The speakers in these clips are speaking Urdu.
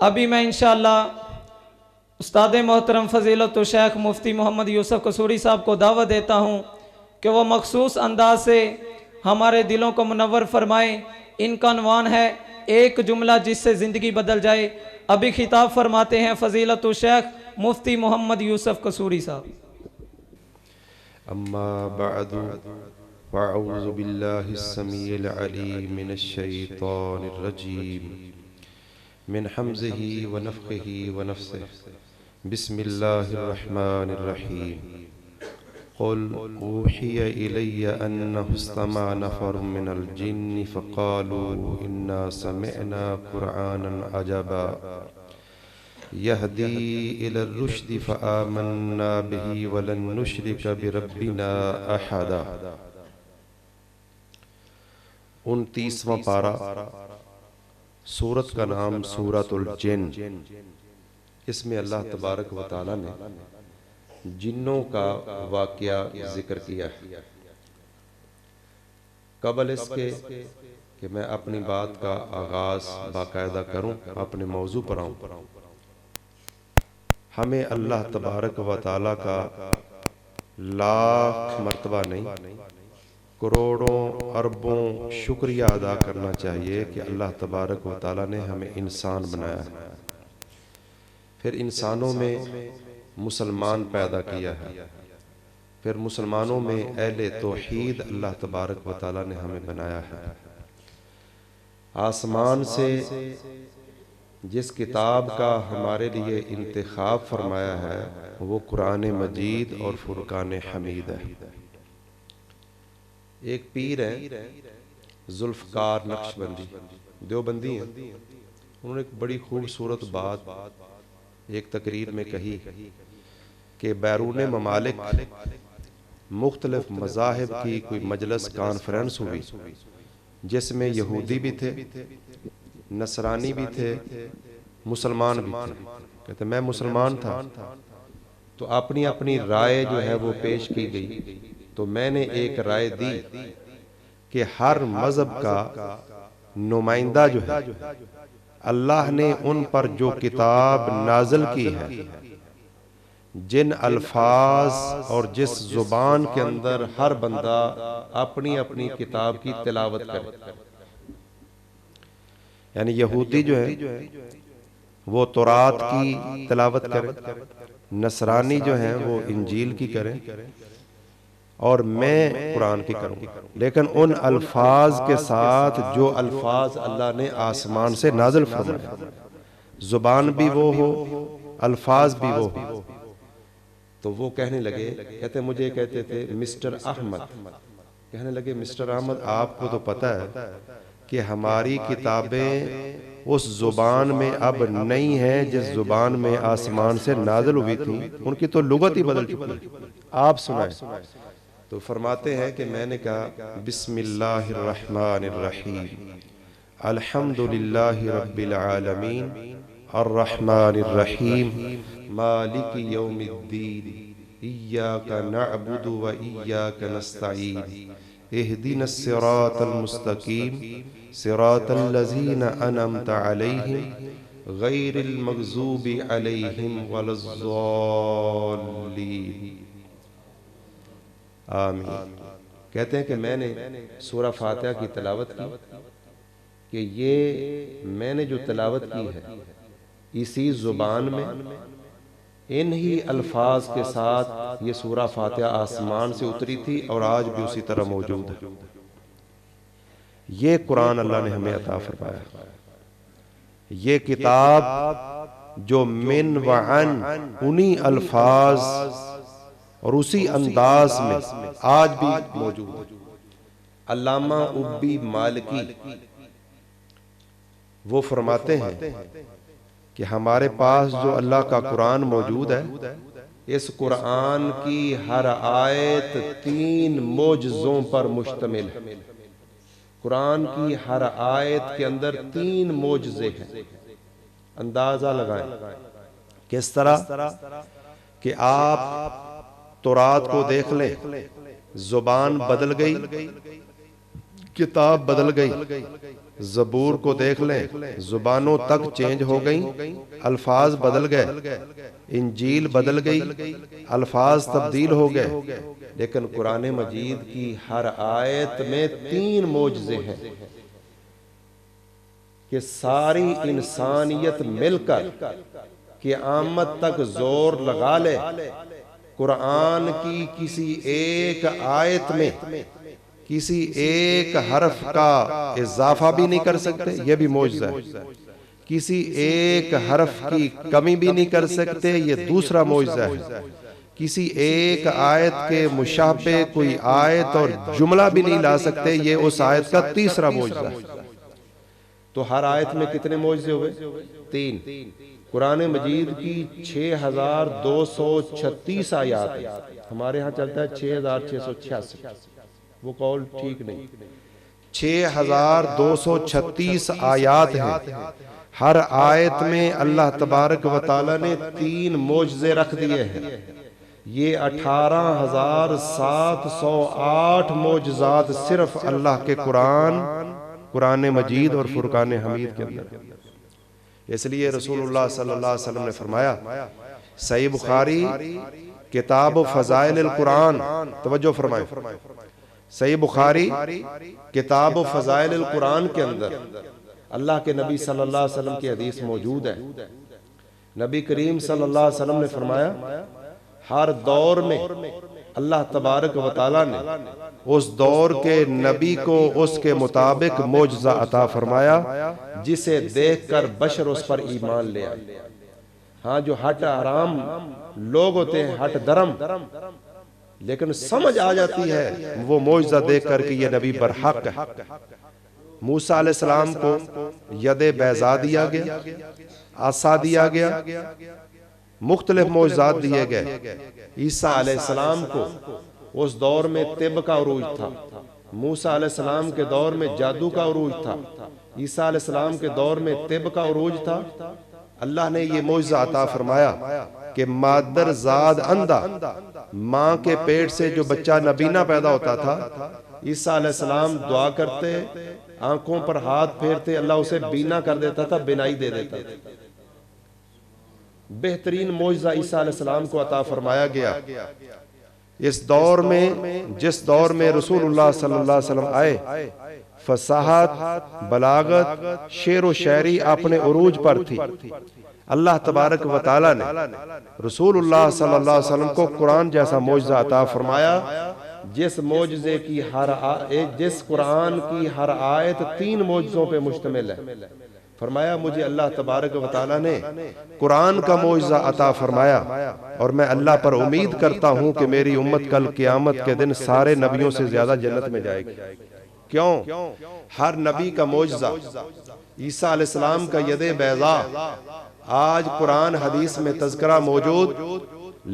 ابھی میں انشاءاللہ استاد محترم فضیلت و شیخ مفتی محمد یوسف قصوری صاحب کو دعوت دیتا ہوں کہ وہ مخصوص انداز سے ہمارے دلوں کو منور فرمائیں۔ ان کا عنوان ہے ایک جملہ جس سے زندگی بدل جائے۔ ابھی خطاب فرماتے ہیں فضیلت و شیخ مفتی محمد یوسف قصوری صاحب۔ اما بعد فاعوذ باللہ السمیع العلیم من الشیطان الرجیم من حمزہ ونفخہ ونفثہ بسم اللہ الرحمن الرحیم قل اوحی الی انہ استمع نفر من الجن فقالوا انا سمعنا قرآنا عجبا یہدی الی الرشد فآمنا به ولن نشرک بربنا احدا۔ 29واں پارہ، سورت کا نام سورۃ الجن۔ اس میں اللہ تبارک و تعالی نے جنوں کا واقعہ ذکر کیا ہے۔ قبل اس کے کہ میں اپنی بات کا آغاز باقاعدہ کروں، اپنے موضوع پر آؤں، ہمیں اللہ تبارک و تعالی کا لاکھ مرتبہ نہیں، کروڑوں اربوں شکریہ ادا کرنا چاہیے کہ اللہ تبارک و تعالی نے ہمیں انسان بنایا ہے، پھر انسانوں میں مسلمان پیدا کیا ہے، پھر مسلمانوں میں اہل توحید اللہ تبارک و تعالی نے ہمیں بنایا ہے۔ آسمان سے جس کتاب کا ہمارے لیے انتخاب فرمایا ہے وہ قرآن مجید اور فرقان حمید ہے۔ ایک پیر ہے ذوالفقار نقشبندی، دیوبندی ہیں، انہوں نے ایک بڑی خوبصورت بات ایک تقریر میں کہی کہ بیرون ممالک مختلف مذاہب کی کوئی مجلس کانفرنس ہوئی جس میں یہودی بھی تھے، نصرانی بھی تھے، مسلمان بھی تھے۔ کہتے میں مسلمان تھا تو اپنی اپنی رائے جو ہے وہ پیش کی گئی، تو میں نے ایک رائے دی کہ ہر مذہب کا نمائندہ جو ہے اللہ نے ان پر جو کتاب نازل کی ہے، جن الفاظ اور جس زبان کے اندر ہر بندہ اپنی اپنی کتاب کی تلاوت کرے، یعنی یہودی جو ہے وہ تورات کی تلاوت کرے، نصرانی جو ہیں وہ انجیل کی کریں، اور میں قرآن کی کروں، لیکن ان الفاظ کے ساتھ جو الفاظ اللہ نے آسمان سے نازل فرمائے، زبان بھی وہ ہو، الفاظ بھی وہ ہو۔ تو وہ کہنے لگے، مجھے کہتے تھے مسٹر احمد، کہنے لگے مسٹر احمد آپ کو تو پتہ ہے کہ ہماری کتابیں اس زبان میں اب نہیں ہیں جس زبان میں آسمان سے نازل ہوئی تھی، ان کی تو لغت ہی بدل چکی ہے، آپ سنائیں۔ تو فرماتے ہیں کہ میں نے کہا بسم اللہ الرحمن الرحیم الحمدللہ رب العالمین الرحمن الرحیم مالک یوم الدین ایاک نعبد و ایاک نستعین اہدنا الصراط المستقیم صراط الذین انعمت علیہم غیر المغضوب علیہم ولا الضالین آمین۔ کہتے ہیں کہ میں نے سورہ فاتحہ کی تلاوت کی کہ یہ میں نے جو تلاوت کی ہے اسی زبان میں انہی الفاظ کے ساتھ یہ سورہ فاتحہ آسمان سے اتری تھی اور آج بھی اسی طرح موجود ہے۔ یہ قرآن اللہ نے ہمیں عطا فرمایا، یہ کتاب جو من وعن انہی الفاظ اور اسی انداز میں آج بھی موجود ہے۔ علامہ ابی مالکی وہ فرماتے ہیں کہ ہمارے پاس جو اللہ کا قرآن موجود ہے، اس قرآن کی ہر آیت 3 معجزوں پر مشتمل ہے۔ قرآن کی ہر آیت کے اندر 3 معجزے ہیں۔ اندازہ لگائیں کس طرح کہ آپ تورات کو دیکھ لیں، زبان بدل گئی، کتاب بدل گئی، زبور کو دیکھ لیں، زبانوں تک چینج ہو گئیں، الفاظ بدل گئے، انجیل بدل گئی، الفاظ تبدیل ہو گئے، لیکن قرآن مجید کی ہر آیت میں 3 معجزے ہیں کہ ساری انسانیت مل کر قیامت تک زور لگا لے، قرآن کی کسی ایک آیت میں کسی ایک حرف کا اضافہ بھی نہیں کر سکتے، یہ بھی معجزہ ہے، کسی ایک حرف کی کمی بھی نہیں کر سکتے، یہ دوسرا معجزہ ہے، کسی ایک آیت کے مشابہ کوئی آیت اور جملہ بھی نہیں لا سکتے، یہ اس آیت کا تیسرا معجزہ ہے۔ تو ہر آیت میں کتنے معجزے ہوئے؟ 3۔ قرآن مجید کی 6236 آیات ہیں، ہمارے ہاں چلتا ہے 6686، وہ قول ٹھیک نہیں، 6236 آیات ہیں، ہر آیت میں اللہ تبارک و تعالیٰ نے 3 معجزے رکھ دیے ہیں، یہ 18708 معجزات صرف اللہ کے قرآن مجید اور فرقان حمید کے اندر۔ اس لیے رسول اللہ صلی اللہ علیہ وسلم نے فرمایا، صحیح بخاری کتاب فضائل القرآن، توجہ فرمائیں، صحیح بخاری کتاب فضائل القرآن کے اندر اللہ کے نبی صلی اللہ علیہ وسلم کی حدیث موجود ہے۔ نبی کریم صلی اللہ علیہ وسلم نے فرمایا، ہر دور میں اللہ تبارک و تعالیٰ نے اس دور کے نبی کو اس کے مطابق معجزہ عطا فرمایا جسے دیکھ کر بشر اس پر ایمان لے آئے۔ ہاں جو ہٹ حرام لوگ ہوتے ہیں، ہٹ درم، لیکن سمجھ آ جاتی ہے وہ معجزہ دیکھ کر کہ یہ نبی برحق ہے۔ موسیٰ علیہ السلام کو ید بیضا دیا گیا، عصا دیا گیا، مختلف معجزات دیے گئے۔ عیسیٰ علیہ السلام کو اس دور میں طب کا عروج تھا، موسیٰ علیہ السلام کے دور میں جادو کا عروج تھا، عیسیٰ علیہ السلام کے دور میں طب کا عروج تھا۔ اللہ نے یہ معجزہ عطا فرمایا کہ مادر زاد اندھا، ماں کے پیٹ سے جو بچہ نابینا پیدا ہوتا تھا، عیسیٰ علیہ السلام دعا کرتے، آنکھوں پر ہاتھ پھیرتے، اللہ اسے بینا کر دیتا تھا، بینائی دے دیتا تھا۔ بہترین معجزہ عیسیٰ علیہ السلام کو عطا فرمایا گیا۔ اس دور میں، جس دور میں رسول اللہ صلی اللہ علیہ وسلم آئے، فصاحت، بلاغت، شعر و شاعری اپنے عروج پر تھی۔ اللہ تبارک و تعالیٰ نے رسول اللہ صلی اللہ علیہ وسلم کو قرآن جیسا معجزہ عطا فرمایا، جس معجزے کی جس قرآن کی ہر آیت 3 معجزوں پہ مشتمل ہے۔ فرمایا مجھے اللہ تبارک و تعالیٰ نے قرآن کا معجزہ عطا فرمایا، اور میں اللہ پر امید کرتا ہوں کہ میری امت کل قیامت کے دن سارے نبیوں سے زیادہ جنت میں جائے گی۔ کیوں؟ ہر نبی کا معجزہ، عیسیٰ علیہ السلام کا ید بیضا، آج قرآن حدیث میں تذکرہ موجود،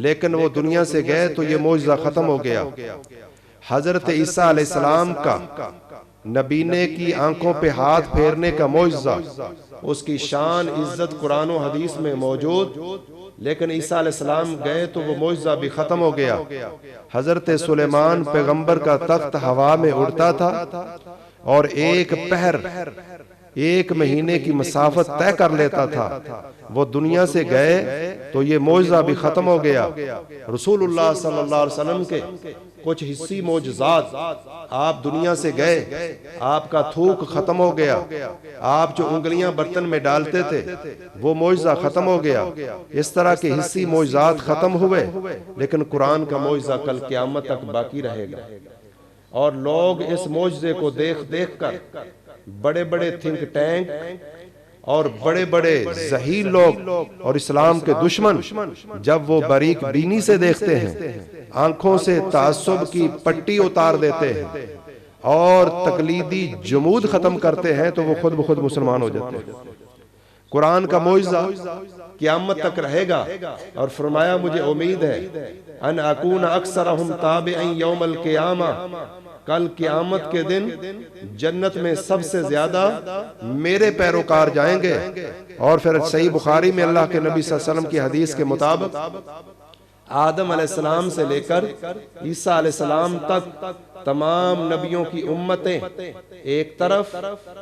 لیکن وہ دنیا سے گئے تو یہ معجزہ ختم ہو گیا۔ حضرت عیسیٰ علیہ السلام کا نبینے کی آنکھوں پہ ہاتھ پھیرنے کا معجزہ، اس کی شان عزت قرآن و حدیث میں موجود، لیکن عیسیٰ علیہ السلام گئے تو وہ معجزہ بھی ختم ہو گیا۔ حضرت سلیمان پیغمبر کا تخت ہوا میں اڑتا تھا اور ایک پہر 1 مہینے کی مسافت طے کر لیتا تھا، وہ دنیا سے گئے تو یہ معجزہ بھی ختم ہو گیا۔ رسول اللہ صلی اللہ علیہ وسلم کے کچھ حصی معجزات، آپ دنیا سے گئے، آپ کا تھوک ختم ہو گیا، آپ جو انگلیاں برتن میں ڈالتے تھے وہ معجزہ ختم ہو گیا۔ اس طرح کے حصی معجزات ختم ہوئے، لیکن قرآن کا معجزہ کل قیامت تک باقی رہے گا، اور لوگ اس معجزے کو دیکھ کر، بڑے بڑے تھنک ٹینک اور بڑے بڑے ذہین لوگ اور اسلام کے دشمن جب وہ باریک بینی سے دیکھتے ہیں، آنکھوں سے تعصب کی پٹی اتار دیتے ہیں اور تقلیدی جمود ختم کرتے ہیں، تو وہ خود بخود مسلمان ہو جاتے ہیں۔ قرآن کا معجزہ قیامت تک رہے گا، اور فرمایا مجھے امید ہے ان اکون اکثرہم تابعا یوم القیامہ، کل قیامت کے دن جنت میں سب سے زیادہ میرے پیروکار جائیں گے۔ اور پھر صحیح بخاری میں اللہ کے نبی صلی اللہ علیہ وسلم کی حدیث کے مطابق آدم علیہ السلام سے لے کر عیسیٰ علیہ السلام تک تمام نبیوں کی امتیں ایک طرف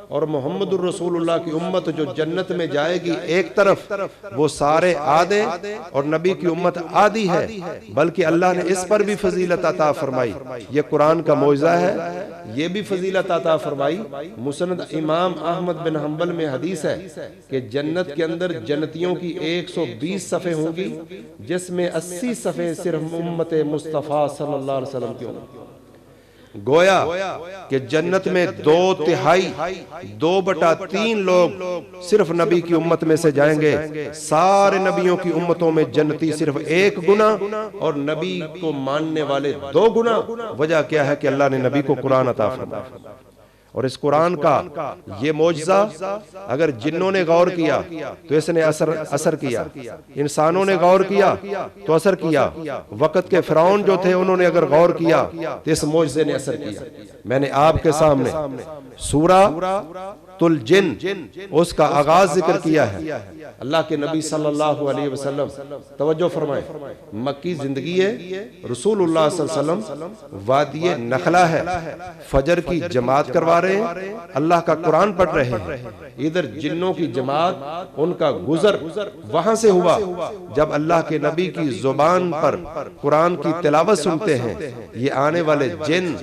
اور محمد الرسول اللہ کی امت جو جنت میں جائے گی ایک طرف، وہ سارے آدھے اور نبی کی امت آدھی ہے، بلکہ اللہ نے اس پر بھی فضیلت عطا فرمائی۔ یہ قرآن کا معجزہ ہے، یہ بھی فضیلت عطا فرمائی۔ مسند امام احمد بن حنبل میں حدیث ہے کہ جنت کے اندر جنتیوں کی 120 صفیں ہوں گی، جس میں 80 صفیں صرف امت مصطفیٰ صلی اللہ علیہ وسلم کی ہوں گی۔ گویا کہ جنت میں 2/3 2/3 لوگ صرف نبی کی امت میں سے جائیں گے، سارے نبیوں کی امتوں میں جنتی صرف 1 گنا اور نبی کو ماننے والے 2 گنا۔ وجہ کیا ہے کہ اللہ نے نبی کو قرآن عطا فرمایا، اور اس قرآن کا یہ معجزہ اگر جنوں نے غور کیا تو اس نے اثر کیا، انسانوں نے غور کیا تو اثر کیا، وقت کے فرعون جو تھے انہوں نے اگر غور کیا تو اس معجزے نے اثر کیا۔ میں نے آپ کے سامنے سورہ الجن اس کا آغاز ذکر کیا ہے۔ اللہ کے نبی صلی اللہ علیہ وسلم توجہ فرمائیں، مکی زندگی ہے، رسول اللہ صلی اللہ علیہ وسلم وادی نخلا ہے، فجر کی جماعت کروا رہے ہیں، اللہ کا قرآن پڑھ رہے ہیں، ادھر جنوں کی جماعت ان کا گزر وہاں سے ہوا۔ جب اللہ کے نبی کی زبان پر قرآن کی تلاوت سنتے ہیں، یہ آنے والے جن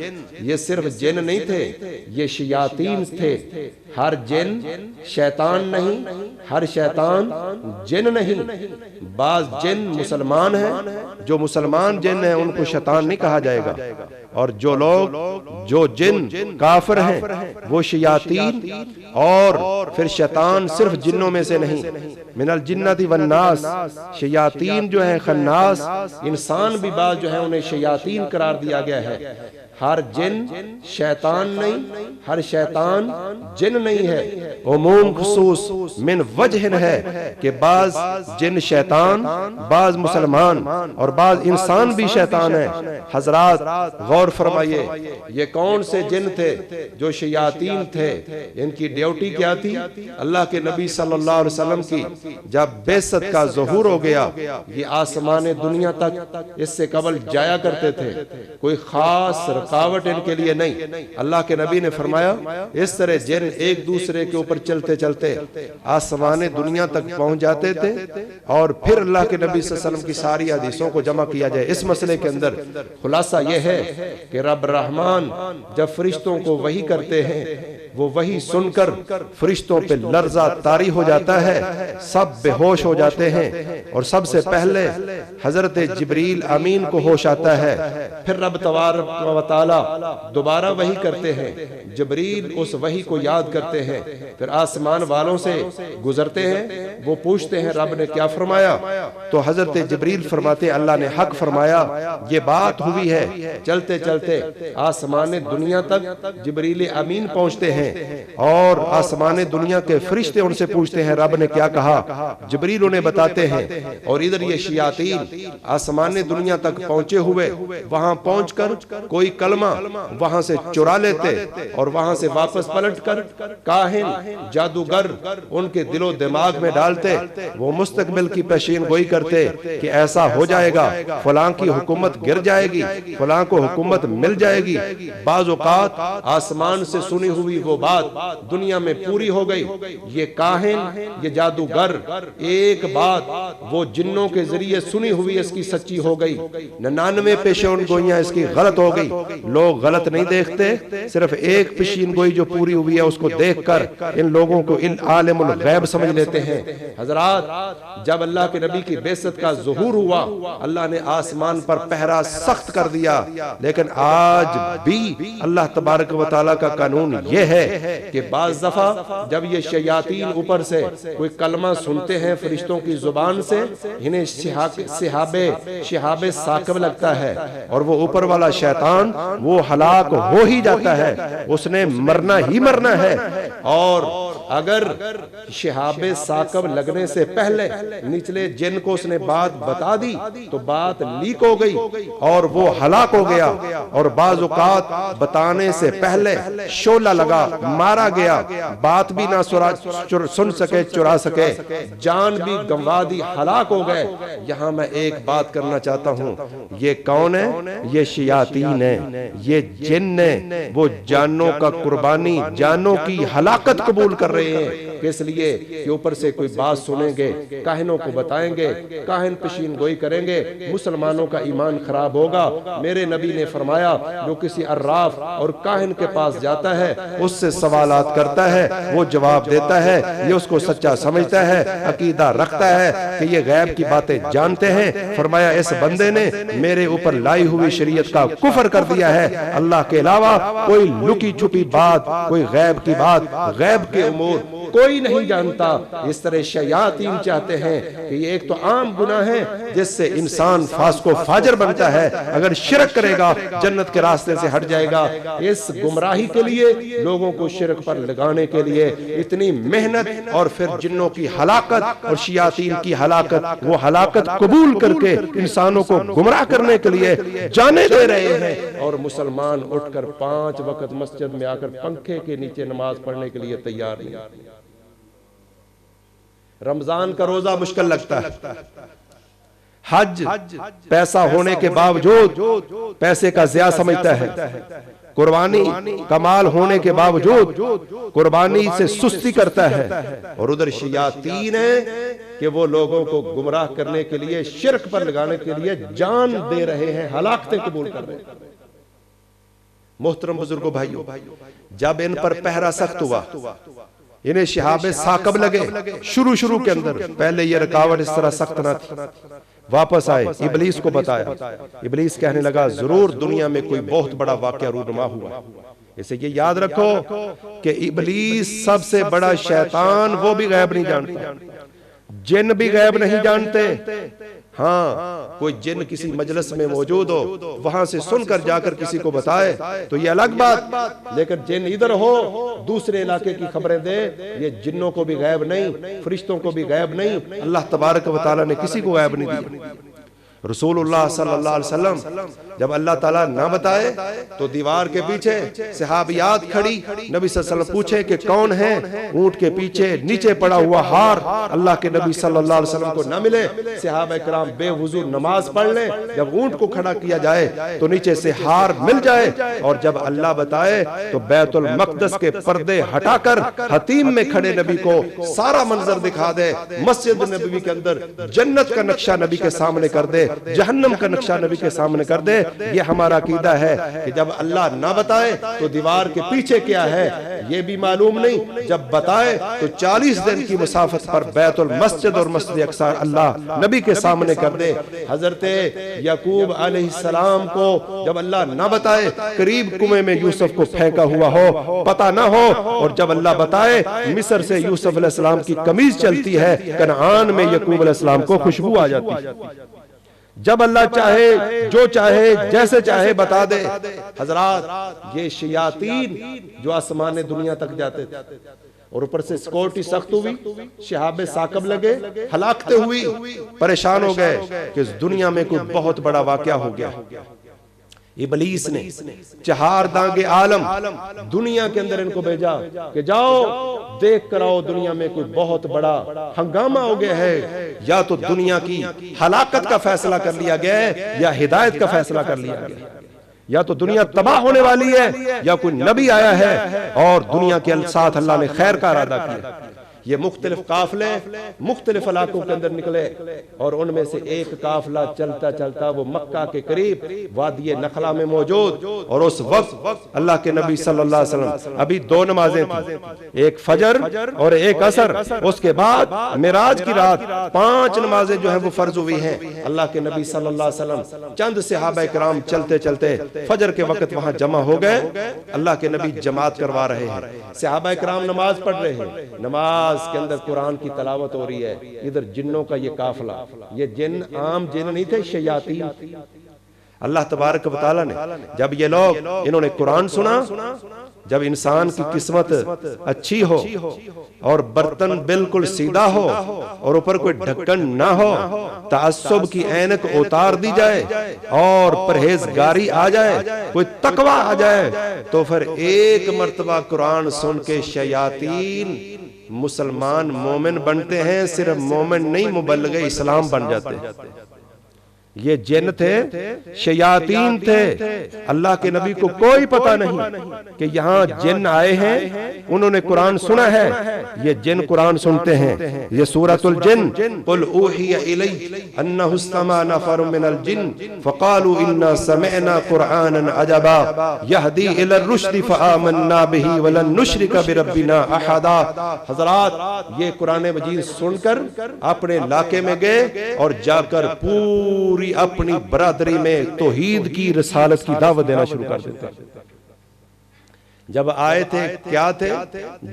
یہ صرف جن نہیں تھے، یہ شیاطین تھے۔ ہر جن شیطان نہیں، ہر شیطان جن نہیں۔ بعض جن مسلمان ہیں، جو مسلمان جن ہیں ان کو شیطان نہیں کہا جائے گا، اور جو جن کافر ہیں وہ شیاطین، اور پھر شیطان صرف جنوں میں سے نہیں، من الجنۃ والناس، شیاطین جو ہیں خناس، انسان بھی بعض جو ہیں انہیں شیاطین قرار دیا گیا ہے۔ ہر جن شیطان نہیں، ہر شیطان جن نہیں ہے۔ عموم خصوص من وجہ ہے کہ بعض جن شیطان، بعض مسلمان اور بعض انسان بھی شیطان ہیں۔ حضرات غور فرمائیے، یہ کون سے جن تھے جو شیاطین تھے؟ ان کی ڈیوٹی کیا تھی؟ اللہ کے نبی صلی اللہ علیہ وسلم کی جب بعثت کا ظہور ہو گیا، یہ آسمان دنیا تک اس سے قبل جایا کرتے تھے، کوئی خاص رکاوٹ ان کے لیے نہیں۔ اللہ کے نبی نے فرمایا اس طرح جن ایک دوسرے کے اوپر چلتے چلتے آسمان دنیا تک پہنچ جاتے تھے، اور پھر اللہ کے نبی صلی اللہ علیہ وسلم کی ساری حدیثوں کو جمع کیا جائے اس مسئلے کے اندر خلاصہ یہ ہے کہ رب رحمان جب فرشتوں کو وحی کرتے ہیں، وہ وحی سن کر فرشتوں پہ لرزہ طاری ہو جاتا ہے، سب بے ہوش ہو جاتے ہیں، اور سب سے پہلے حضرت جبریل امین کو ہوش آتا ہے، پھر رب تبارک و تعالی دوبارہ وحی کرتے ہیں، جبریل اس وحی کو یاد کرتے ہیں، پھر آسمان والوں سے گزرتے ہیں، وہ پوچھتے ہیں رب نے کیا فرمایا؟ تو حضرت جبریل فرماتے ہیں اللہ نے حق فرمایا، یہ بات ہوئی ہے۔ چلتے چلتے آسمان دنیا تک جبریل امین پہنچتے ہیں، اور آسمان دنیا کے فرشتے ان سے پوچھتے ہیں رب نے کیا کہا؟ جبریل انہیں بتاتے ہیں، اور ادھر یہ شیاطین آسمان دنیا تک پہنچے ہوئے وہاں پہنچ کر کوئی کلمہ وہاں سے چرا لیتے، اور وہاں سے واپس پلٹ کر کاہن جادوگر ان کے دل و دماغ میں ڈالتے، وہ مستقبل کی پیشین گوئی کرتے کہ ایسا ہو جائے گا، فلاں کی حکومت گر جائے گی، فلاں کو حکومت مل جائے گی۔ بعض اوقات آسمان سے سنی ہوئی وہ بات دنیا میں پوری ہو گئی۔ یہ کاہن، یہ جادوگر، ایک بات وہ جنوں کے ذریعے سنی ہوئی اس کی سچی ہو گئی، 99 پیشین گوئیاں اس کی غلط ہو گئی۔ لوگ غلط نہیں دیکھتے، صرف ایک پیشین گوئی جو پوری ہوئی ہے اس کو دیکھ کر ان لوگوں کو عالم الغیب سمجھ لیتے ہیں۔ حضرات جب اللہ کے نبی کی بعثت کا ظہور ہوا، اللہ نے آسمان پر پہرا سخت کر دیا، لیکن آج بھی اللہ تبارک و تعالیٰ کا قانون یہ ہے کہ بعض دفعہ جب یہ شیاطین اوپر سے کوئی کلمہ سنتے ہیں فرشتوں کی زبان سے، انہیں شہاب ثاقب لگتا ہے، اور وہ اوپر والا شیطان وہ ہلاک ہو ہی جاتا ہے، اس نے مرنا ہی مرنا ہے، اور اگر شہاب ثاقب لگنے سے پہلے نچلے جن کو اس نے بات بتا دی تو بات لیک ہو گئی اور وہ ہلاک ہو گیا، اور بعض اوقات بتانے سے پہلے شعلہ لگا، مارا گیا، بات بھی نہ سن سکے، چرا سکے، جان بھی گنوا دی، ہلاک ہو گئے۔ یہاں میں ایک بات کرنا چاہتا ہوں، یہ کون ہے؟ یہ شیاطین ہیں، یہ جن ہیں، وہ جانوں کا قربانی، جانوں کی ہلاکت قبول کر رہے ہیں۔ اس لیے کہ اوپر سے کوئی بات سنیں گے، کاہنوں کو بتائیں گے، کاہن پشین گوئی کریں گے، مسلمانوں کا ایمان خراب ہوگا۔ میرے نبی نے فرمایا جو کسی عراف اور کاہن کے پاس جاتا ہے، اس سے سوالات کرتا ہے، وہ جواب دیتا ہے، یہ اس کو سچا سمجھتا ہے، عقیدہ رکھتا ہے کہ یہ غیب کی باتیں جانتے ہیں، فرمایا اس بندے نے میرے اوپر لائی ہوئی شریعت کا کفر کر دیا ہے۔ اللہ کے علاوہ کوئی لکی چھپی بات، کوئی غیب کی بات، غیب کے امور کوئی نہیں جانتا۔ اس طرح شیاطین چاہتے ہیں کہ یہ ایک تو عام گناہ ہے جس سے انسان فاسق و فاجر بنتا ہے، اگر شرک کرے گا جنت کے راستے سے ہٹ جائے گا۔ اس گمراہی کے لیے، لوگوں کو شرک پر لگانے کے لیے اتنی محنت، اور پھر جنوں کی ہلاکت اور شیاطین کی ہلاکت، وہ ہلاکت قبول کر کے انسانوں کو گمراہ کرنے کے لیے جانے دے رہے ہیں، اور مسلمان اٹھ کر 5 وقت مسجد میں آ کر پنکھے کے نیچے نماز پڑھنے کے لیے تیار نہیں۔ رمضان کا روزہ مشکل لگتا ہے، حج پیسہ ہونے کے باوجود پیسے کا ضیاع سمجھتا ہے، قربانی کمال ہونے کے باوجود قربانی سے سستی کرتا ہے، اور ادھر شیاطین ہیں کہ وہ لوگوں کو گمراہ کرنے کے لیے، شرک پر لگانے کے لیے جان دے رہے ہیں، ہلاکتیں قبول کر رہے ہیں۔ محترم بزرگوں بھائیوں، جب ان پر پہرا سخت ہوا، انہیں شہاب ثاقب لگے، شروع کے اندر پہلے یہ رکاوٹ اس طرح سخت نہ تھی، واپس آئے، ابلیس کو بتایا، ابلیس کہنے لگا ضرور دنیا میں کوئی بہت بڑا واقعہ رونما ہوا۔ اسے یہ یاد رکھو کہ ابلیس سب سے بڑا شیطان، وہ بھی غیب نہیں جانتا، جن بھی غیب نہیں جانتے۔ ہاں کوئی جن کسی مجلس میں موجود ہو، وہاں سے سن کر جا کر کسی کو بتائے تو یہ الگ بات، لیکن جن ادھر ہو دوسرے علاقے کی خبریں دے، یہ جنوں کو بھی غیب نہیں، فرشتوں کو بھی غیب نہیں، اللہ تبارک و تعالیٰ نے کسی کو غیب نہیں دیا۔ رسول اللہ صلی اللہ علیہ وسلم جب اللہ تعالیٰ نہ بتائے تو دیوار کے پیچھے صحابیات کھڑی، نبی صلی اللہ علیہ وسلم پوچھے کہ کون ہے؟ اونٹ کے پیچھے نیچے پڑا ہوا ہار اللہ کے نبی صلی اللہ علیہ وسلم کو نہ ملے، صحابہ کرام بے وضو نماز پڑھ لیں، جب اونٹ کو کھڑا کیا جائے تو نیچے سے ہار مل جائے، اور جب اللہ بتائے تو بیت المقدس کے پردے ہٹا کر حتیم میں کھڑے نبی کو سارا منظر دکھا دے، مسجد نبوی کے اندر جنت کا نقشہ نبی کے سامنے کر دے، جہنم کا نقشہ نبی کے سامنے کر دے۔ یہ ہمارا عقیدہ ہے کہ جب اللہ نہ بتائے تو دیوار کے پیچھے کیا ہے یہ بھی معلوم نہیں، جب بتائے تو 40 دن کی مسافت پر بیت المسجد اور مسجد اقصی اللہ نبی کے سامنے کر دے۔ حضرت یعقوب علیہ السلام کو جب اللہ نہ بتائے قریب کنویں میں یوسف کو پھینکا ہوا ہو، پتہ نہ ہو، اور جب اللہ بتائے مصر سے یوسف علیہ السلام کی قمیض چلتی ہے، کنعان میں یعقوب علیہ السلام کو خوشبو آ جاتی ہے۔ جب اللہ چاہے جو چاہے جیسے چاہے بتا دے۔ حضرات یہ شیاطین جو آسمان دنیا تک جاتے تھے، اور اوپر سے سیکورٹی سخت ہوئی، شہاب ثاقب لگے، ہلاکتیں ہوئی، پریشان ہو گئے کہ اس دنیا میں کوئی بہت بڑا واقعہ ہو گیا۔ ابلیس نے 4 دانگ عالم دنیا کے اندر ان کو بھیجا کہ جاؤ دیکھ کر آؤ دنیا میں کوئی بہت بڑا ہنگامہ ہو گیا ہے، یا تو دنیا کی ہلاکت کا فیصلہ کر لیا گیا ہے یا ہدایت کا فیصلہ کر لیا گیا ہے، یا تو دنیا تباہ ہونے والی ہے یا کوئی نبی آیا ہے اور دنیا کے ساتھ اللہ نے خیر کا ارادہ کیا۔ یہ مختلف قافلے مختلف علاقوں کے اندر نکلے، اور ان میں سے ایک قافلہ چلتا چلتا وہ مکہ کے قریب وادی نخلا میں موجود، اور اس وقت اللہ کے نبی صلی اللہ علیہ وسلم ابھی 2 نمازیں تھیں، ایک فجر اور ایک عصر، اس کے بعد معراج کی رات 5 نمازیں جو ہیں وہ فرض ہوئی ہیں۔ اللہ کے نبی صلی اللہ علیہ وسلم چند صحابہ کرام چلتے چلتے فجر کے وقت وہاں جمع ہو گئے، اللہ کے نبی جماعت کروا رہے ہیں، صحابہ کرام نماز پڑھ رہے ہیں، نماز کے اندر قرآن کی تلاوت ہو رہی ہے، ادھر جنوں کا یہ قافلہ، یہ جن عام جن نہیں تھے، شیاطین۔ اللہ تبارک و تعالیٰ نے جب یہ لوگ انہوں نے قرآن سنا جب انسان کی قسمت اچھی ہو اور برتن بالکل سیدھا ہو اور اوپر کوئی ڈھکن نہ ہو، تعصب کی عینک اتار دی جائے اور پرہیزگاری آ جائے، کوئی تقوی آ جائے، تو پھر ایک مرتبہ قرآن سن کے شیاطین مسلمان مومن بنتے ہیں، صرف مومن نہیں مبلغ اسلام بن جاتے ہیں۔ یہ جن تھے، شیاطین تھے، اللہ کے نبی کو کوئی پتہ نہیں کہ یہاں جن آئے ہیں، انہوں نے قرآن سنا ہے، یہ جن قرآن سنتے ہیں۔ یہ سورۃ الجن، قل اوحی الی انہ استمع نفر من الجن فقالوا انا سمعنا قرآنا عجبا یہدی الی الرشد فآمنا بہ ولن نشرک بربنا احدا۔ حضرات یہ قرآن مجید سن کر اپنے علاقے میں گئے اور جا کر پوری اپنی برادری میں توحید کی رسالت کی دعوت دینا شروع کر دیتے ہیں۔ جب آئے تھے کیا تھے؟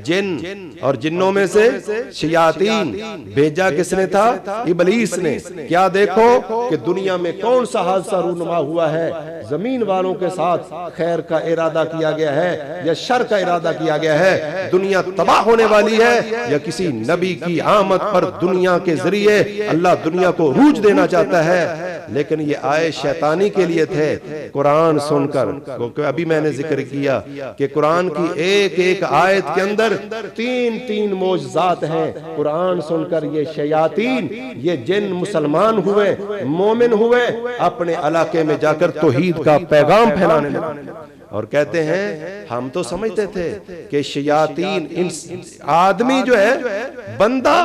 جن، اور جنوں میں سے شیاطین۔ بھیجا کس نے تھا؟ ابلیس نے۔ کیا دیکھو کہ دنیا میں کون سا حادثہ رونما ہوا ہے، زمین والوں کے ساتھ خیر کا ارادہ کیا گیا ہے یا شر کا ارادہ کیا گیا ہے، دنیا تباہ ہونے والی ہے یا کسی نبی کی آمد پر دنیا کے ذریعے اللہ دنیا کو روج دینا چاہتا ہے۔ لیکن یہ آئے شیطانی کے لیے تھے، قرآن سن کر۔ کیونکہ ابھی میں نے ذکر کیا کہ قرآن کی ایک ایک آیت کے اندر تین معجزات ہیں۔ قرآن سن کر یہ شیاطین، یہ جن مسلمان ہوئے، مومن ہوئے، اپنے علاقے میں جا کر توحید کا پیغام پھیلانے لگے اور کہتے ہیں ہم تو سمجھتے تھے کہ شیاطین، آدمی جو ہے بندہ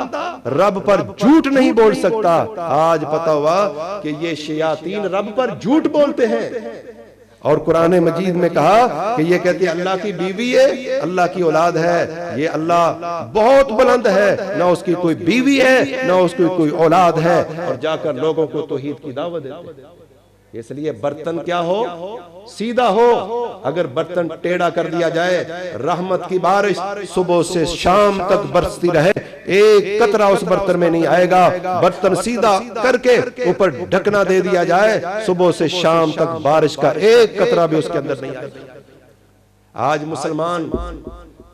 رب پر جھوٹ نہیں بول سکتا، آج پتہ ہوا کہ یہ شیاطین رب پر جھوٹ بولتے ہیں۔ اور قرآن مجید میں کہا کہ یہ کہتے ہیں اللہ کی بیوی ہے، اللہ کی اولاد ہے، یہ اللہ بہت بلند ہے، نہ اس کی کوئی بیوی ہے نہ اس کی کوئی اولاد ہے، اور جا کر لوگوں کو توحید کی دعوت دیتے ہیں۔ اس لیے برتن کیا ہو؟ سیدھا ہو۔ اگر برتن ٹیڑھا کر دیا جائے، رحمت کی بارش صبح سے شام تک برستی رہے، ایک قطرہ اس برتن میں نہیں آئے گا۔ برتن سیدھا کر کے اوپر ڈھکنا دے دیا جائے، صبح سے شام تک بارش کا ایک قطرہ بھی اس کے اندر نہیں آئے گا۔ آج مسلمان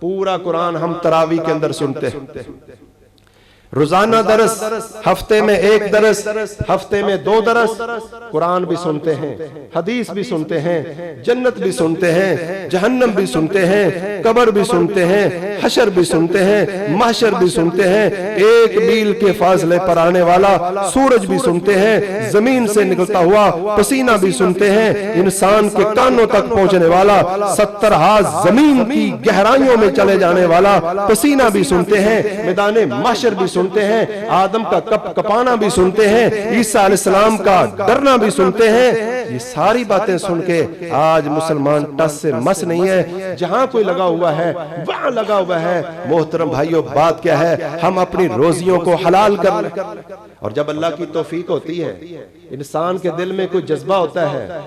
پورا قرآن ہم تراویح کے اندر سنتے ہیں، روزانہ درس، ہفتے میں ایک درس، ہفتے میں 2 درس، قرآن بھی سنتے ہیں، حدیث بھی سنتے ہیں، جنت بھی سنتے ہیں، جہنم بھی سنتے ہیں، قبر بھی سنتے ہیں، حشر بھی سنتے ہیں، محشر بھی سنتے ہیں، ایک میل کے فاصلے پر آنے والا سورج بھی سنتے ہیں، زمین سے نکلتا ہوا پسینہ بھی سنتے ہیں، انسان کے کانوں تک پہنچنے والا 70 ہاتھ زمین کی گہرائیوں میں چلے جانے والا پسینہ بھی سنتے ہیں، میدان محشر بھی سنتے ہیں، آدم کا کپ کپانا بھی سنتے ہیں، عیسیٰ علیہ السلام کا ڈرنا بھی سنتے ہیں۔ یہ ساری باتیں سن کے آج مسلمان ٹس سے مس نہیں ہے، جہاں کوئی لگا ہوا ہے وہاں لگا ہوا ہے۔ محترم بھائیوں، بات کیا ہے؟ ہم اپنی روزیوں کو حلال کر لیں، اور جب اللہ کی توفیق ہوتی ہے، انسان کے دل میں کوئی جذبہ ہوتا ہے،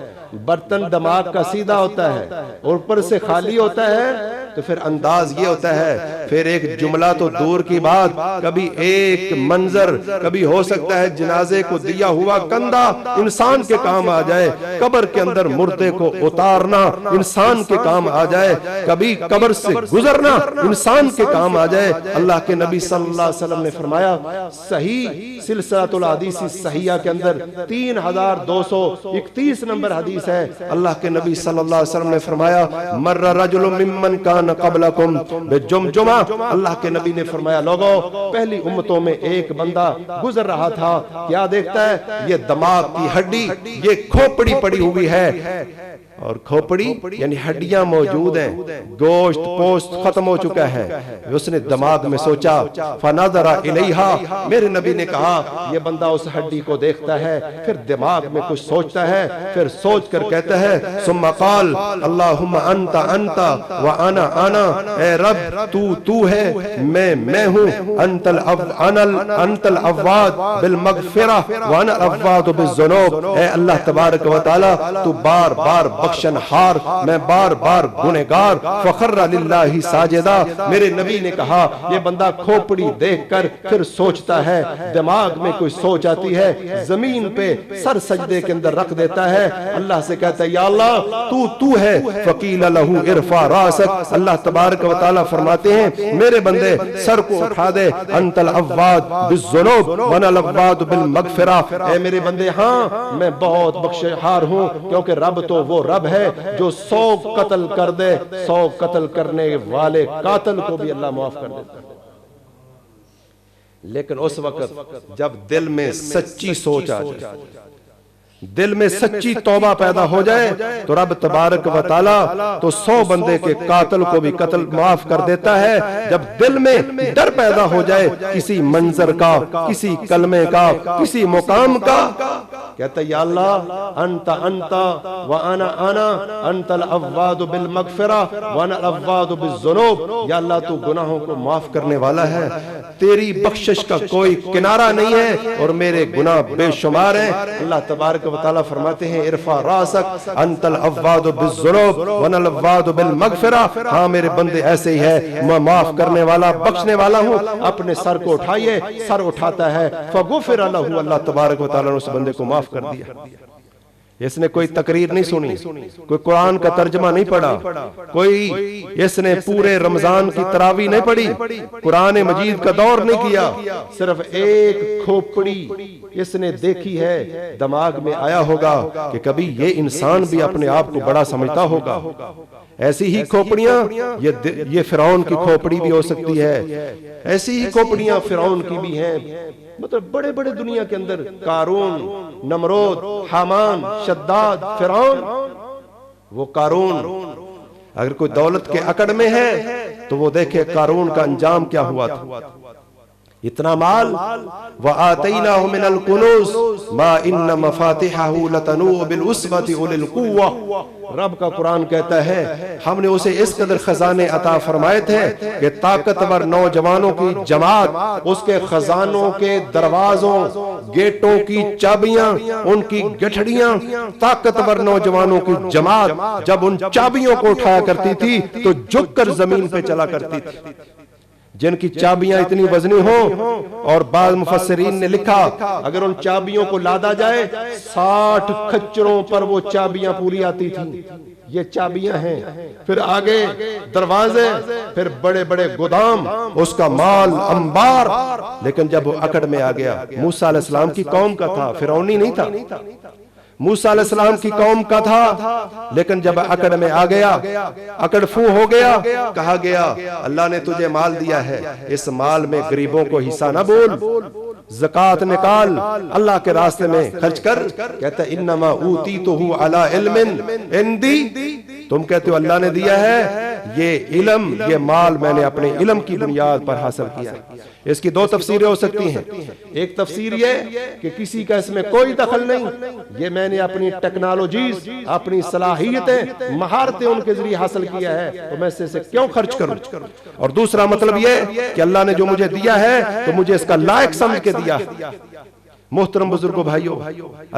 برتن دماغ کا سیدھا ہوتا ہے اور اوپر سے خالی ہوتا ہے، تو پھر انداز یہ ہوتا ہے، پھر ایک جملہ تو دور کی بات، کبھی ایک منظر، کبھی ہو سکتا ہے جنازے کو دیا ہوا کندھا انسان کے کام آ جائے، قبر کے اندر مردے کو اتارنا انسان کے کام آ جائے، کبھی قبر سے گزرنا انسان کے کام آ جائے۔ اللہ کے نبی صلی اللہ علیہ وسلم نے فرمایا، صحیح سلسلۃ الحدیث صحیحہ کے اندر 3231 نمبر حدیث ہے، اللہ کے نبی صلی اللہ علیہ وسلم نے فرمایا، مر رجل ممن کان قبلکم بجمجمہ، اللہ کے نبی نے فرمایا، لوگوں پہلی امتوں میں ایک بندہ گزر رہا تھا، کیا دیکھتا ہے؟ یہ دماغ کی ہڈی، یہ کھوپڑی پڑی ہوئی ہے، اور کھوپڑی یعنی ہڈیاں موجود ہیں، گوشت پوست ختم ہو چکا ہے۔ اس نے دماغ میں سوچا، فنظر الیہا، میرے نبی نے کہا یہ بندہ اس ہڈی کو دیکھتا ہے، پھر دماغ میں کچھ سوچتا ہے، پھر سوچ کر کہتا ہے، ثم قال اللہم انت انت وانا انا، اے رب تو ہے، میں ہوں، انت العواد بالمغفرہ وانا العواد بالذنوب، اے اللہ تبارک و تعالی تو بار بار بخشن ہار، میں بار بار گنہگار، فخر للہ ساجدہ۔ میرے نبی نے کہا یہ بندہ کھوپڑی دیکھ کر پھر سوچتا ہے، دماغ میں کوئی سوچ آتی ہے، زمین پہ سر سجدے کے اندر رکھ دیتا ہے، اللہ سے کہتا ہے یا اللہ تو ہے، فقیل لہو ارفع راسک، اللہ تبارک و تعالیٰ فرماتے ہیں میرے بندے سر کو اٹھا دے، انت العواد بالذنوب وانا العواد بالمغفرہ، اے میرے بندے ہاں میں بہت بخشہار ہوں، کیونکہ رب تو وہ رب ہے جو 100 قتل کر دے، 100 قتل کرنے والے قاتل کو بھی اللہ معاف کر دیتا ہے۔ لیکن اس وقت جب دل میں سچی سوچ آ جائے، دل میں سچی توبہ پیدا ہو جائے، تو رب تبارک و تعالیٰ تو 100 بندے کے قاتل کو بھی قتل معاف کر دیتا ہے۔ جب دل میں ڈر پیدا ہو جائے کسی منظر کا، کسی کلمے کا، کسی مقام کا، کہتا ہے یا اللہ انت وانا انت العواد بالمغفرہ وانا العواد بالذنوب، یا اللہ تو گناہوں کو معاف کرنے والا ہے، تیری بخشش کا کوئی کنارہ نہیں ہے اور میرے گناہ بے شمار ہیں۔ اللہ تبارک و تعالیٰ فرماتے ہیں ارفع راسک انت العواد بالذنوب وانا العواد بالمغفرہ، ہاں میرے بندے ایسے ہی ہے، میں معاف کرنے والا بخشنے والا ہوں۔ اپنے سر کو اٹھائیے، سر اٹھاتا ہے فغفر لہ، اللہ تبارک و تعالیٰ نے اس بندے کو معاف کر دیا۔ اس نے کوئی تقریر نہیں سنی، کوئی قرآن کا ترجمہ نہیں پڑھا، کوئی اس نے پورے رمضان کی تراویح نہیں پڑھی، قرآن مجید کا دور نہیں کیا، صرف ایک کھوپڑی اس نے دیکھی ہے، دماغ میں آیا ہوگا کہ کبھی یہ انسان بھی اپنے آپ کو بڑا سمجھتا ہوگا۔ ایسی ہی کھوپڑیاں یہ فرعون کی کھوپڑی بھی ہو سکتی ہے، ایسی ہی کھوپڑیاں فرعون کی بھی ہیں، مطلب بڑے بڑے دنیا کے اندر قارون، نمرود، حامان، شداد، فرعون۔ وہ قارون اگر کوئی دولت کے اکڑ میں ہے تو وہ دیکھے قارون کا انجام کیا ہوا تھا، اتنا مال، وَآتَيْنَاهُ مِنَ الْكُنُوزِ مَا إِنَّ مَفَاتِحَهُ لَتَنُوءُ بِالْعُصْبَةِ أُولِي الْقُوَّةِ، رب کا قرآن کہتا ہے ہم نے اسے اس قدر خزانے عطا فرمائے تھے کہ طاقتور نوجوانوں کی جماعت، اس کے خزانوں کے دروازوں، گیٹوں کی چابیاں، ان کی گٹھڑیاں، طاقتور نوجوانوں کی جماعت جب ان چابیوں کو اٹھایا کرتی تھی تو جھک کر زمین پہ چلا کرتی تھی، جن کی چابیاں اتنی وزنی ہوں، اور بعض مفسرین نے لکھا اگر ان چابیوں کو لادا جائے 60 کھچروں پر وہ چابیاں پوری آتی تھیں۔ یہ چابیاں ہیں، پھر آگے دروازے، پھر بڑے بڑے گودام، اس کا مال انبار۔ لیکن جب وہ اکڑ میں آ گیا، موسیٰ علیہ السلام کی قوم کا تھا، فرعونی نہیں تھا، موسیٰ علیہ السلام کی قوم کا تھا، لیکن جب اکڑ میں آ گیا، اکڑ فو ہو گیا، کہا گیا اللہ نے تجھے مال دیا ہے، اس مال میں غریبوں کو حصہ نہ بول، زکوٰۃ نکال، اللہ کے راستے میں خرچ کر۔ کہتا ہے انما اوتیتہ علی علم عندی، تم کہتے ہو اللہ نے دیا ہے، یہ علم، یہ مال میں نے اپنے علم کی بنیاد پر حاصل کیا۔ اس کی 2 تفسیریں ہو سکتی ہیں، ایک تفسیر یہ کہ کسی کا اس میں کوئی دخل نہیں، یہ میں نے اپنی ٹیکنالوجیز، اپنی صلاحیتیں، مہارتیں ان کے ذریعے حاصل کیا ہے، تو میں اسے کیوں خرچ کروں؟ اور دوسرا مطلب یہ کہ اللہ نے جو مجھے دیا ہے تو مجھے اس کا لائق سمجھ کے دیا۔ محترم بزرگوں بھائیوں،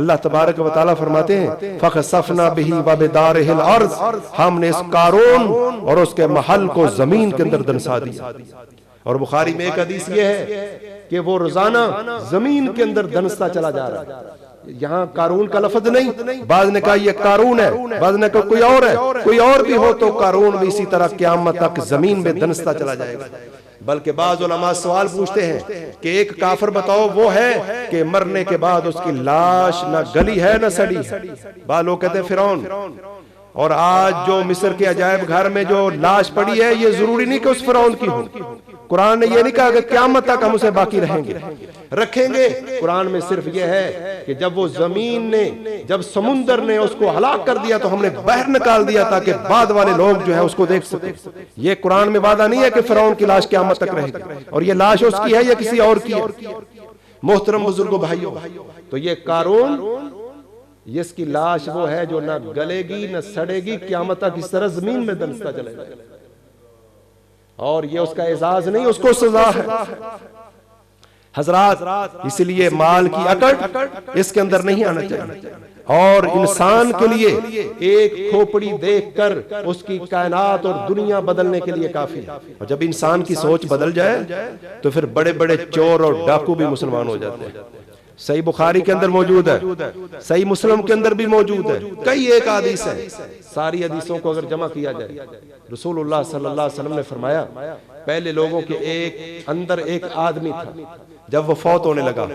اللہ تبارک و تعالیٰ فرماتے ہیں فَخَسَفْنَا بِهِ وَبِدَارِهِ الْأَرْضِ، ہم نے اس قارون اور اس کے محل کو زمین کے اندر دنسا دیا۔ اور بخاری میں ایک حدیث یہ ہے کہ وہ روزانہ زمین کے اندر دنستا چلا جا رہا ہے، یہاں قارون کا لفظ نہیں، بعض نے کہا یہ قارون ہے، بعض نے کہا کوئی اور ہے، کوئی اور بھی ہو تو قارون بھی اسی طرح قیامت تک زمین میں دنستا چلا جائے گا۔ بلکہ بعض علماء سوال پوچھتے ہیں کہ ایک کافر بتاؤ وہ ہے کہ مرنے کے بعد اس کی لاش نہ گلی ہے نہ سڑی ہے، بعض لوگ کہتے ہیں فرعون۔ اور آج جو مصر کے عجائب گھر میں جو لاش پڑی ہے یہ ضروری نہیں کہ اس فرعون کی ہو، قرآن نے یہ نہیں کہا کہ قیامت تک ہم اسے باقی رکھیں گے، قرآن میں صرف یہ ہے کہ جب وہ زمین نے، جب سمندر نے اس کو ہلاک کر دیا تو ہم نے باہر نکال دیا تاکہ بعد والے لوگ جو ہے اس کو دیکھ سکیں۔ یہ قرآن میں وعدہ نہیں ہے کہ فرعون کی لاش قیامت تک رہے گی، اور یہ لاش اس کی ہے یا کسی اور کی ہے۔ محترم بزرگوں بھائیوں، تو یہ قارون، اس کی لاش وہ ہے جو نہ گلے گی نہ سڑے گی، قیامت تک اس طرح زمین میں دنستا چلے گا، اور یہ اس کا اعزاز نہیں، اس کو سزا ہے۔ حضرات اس لیے مال کی اکڑ اس کے اندر نہیں آنا چاہیے، اور انسان کے لیے ایک کھوپڑی دیکھ کر اس کی کائنات اور دنیا بدلنے کے لیے کافی ہے۔ اور جب انسان کی سوچ بدل جائے تو پھر بڑے بڑے چور اور ڈاکو بھی مسلمان ہو جاتے ہیں۔ صحیح بخاری کے اندر موجود ہے، صحیح مسلم کے اندر بھی موجود ہے، کئی ایک حدیث ہے، ساری حدیثوں کو اگر جمع کیا جائے، رسول اللہ صلی اللہ علیہ وسلم نے فرمایا پہلے لوگوں کے اندر ایک آدمی تھا، جب وہ فوت ہونے لگا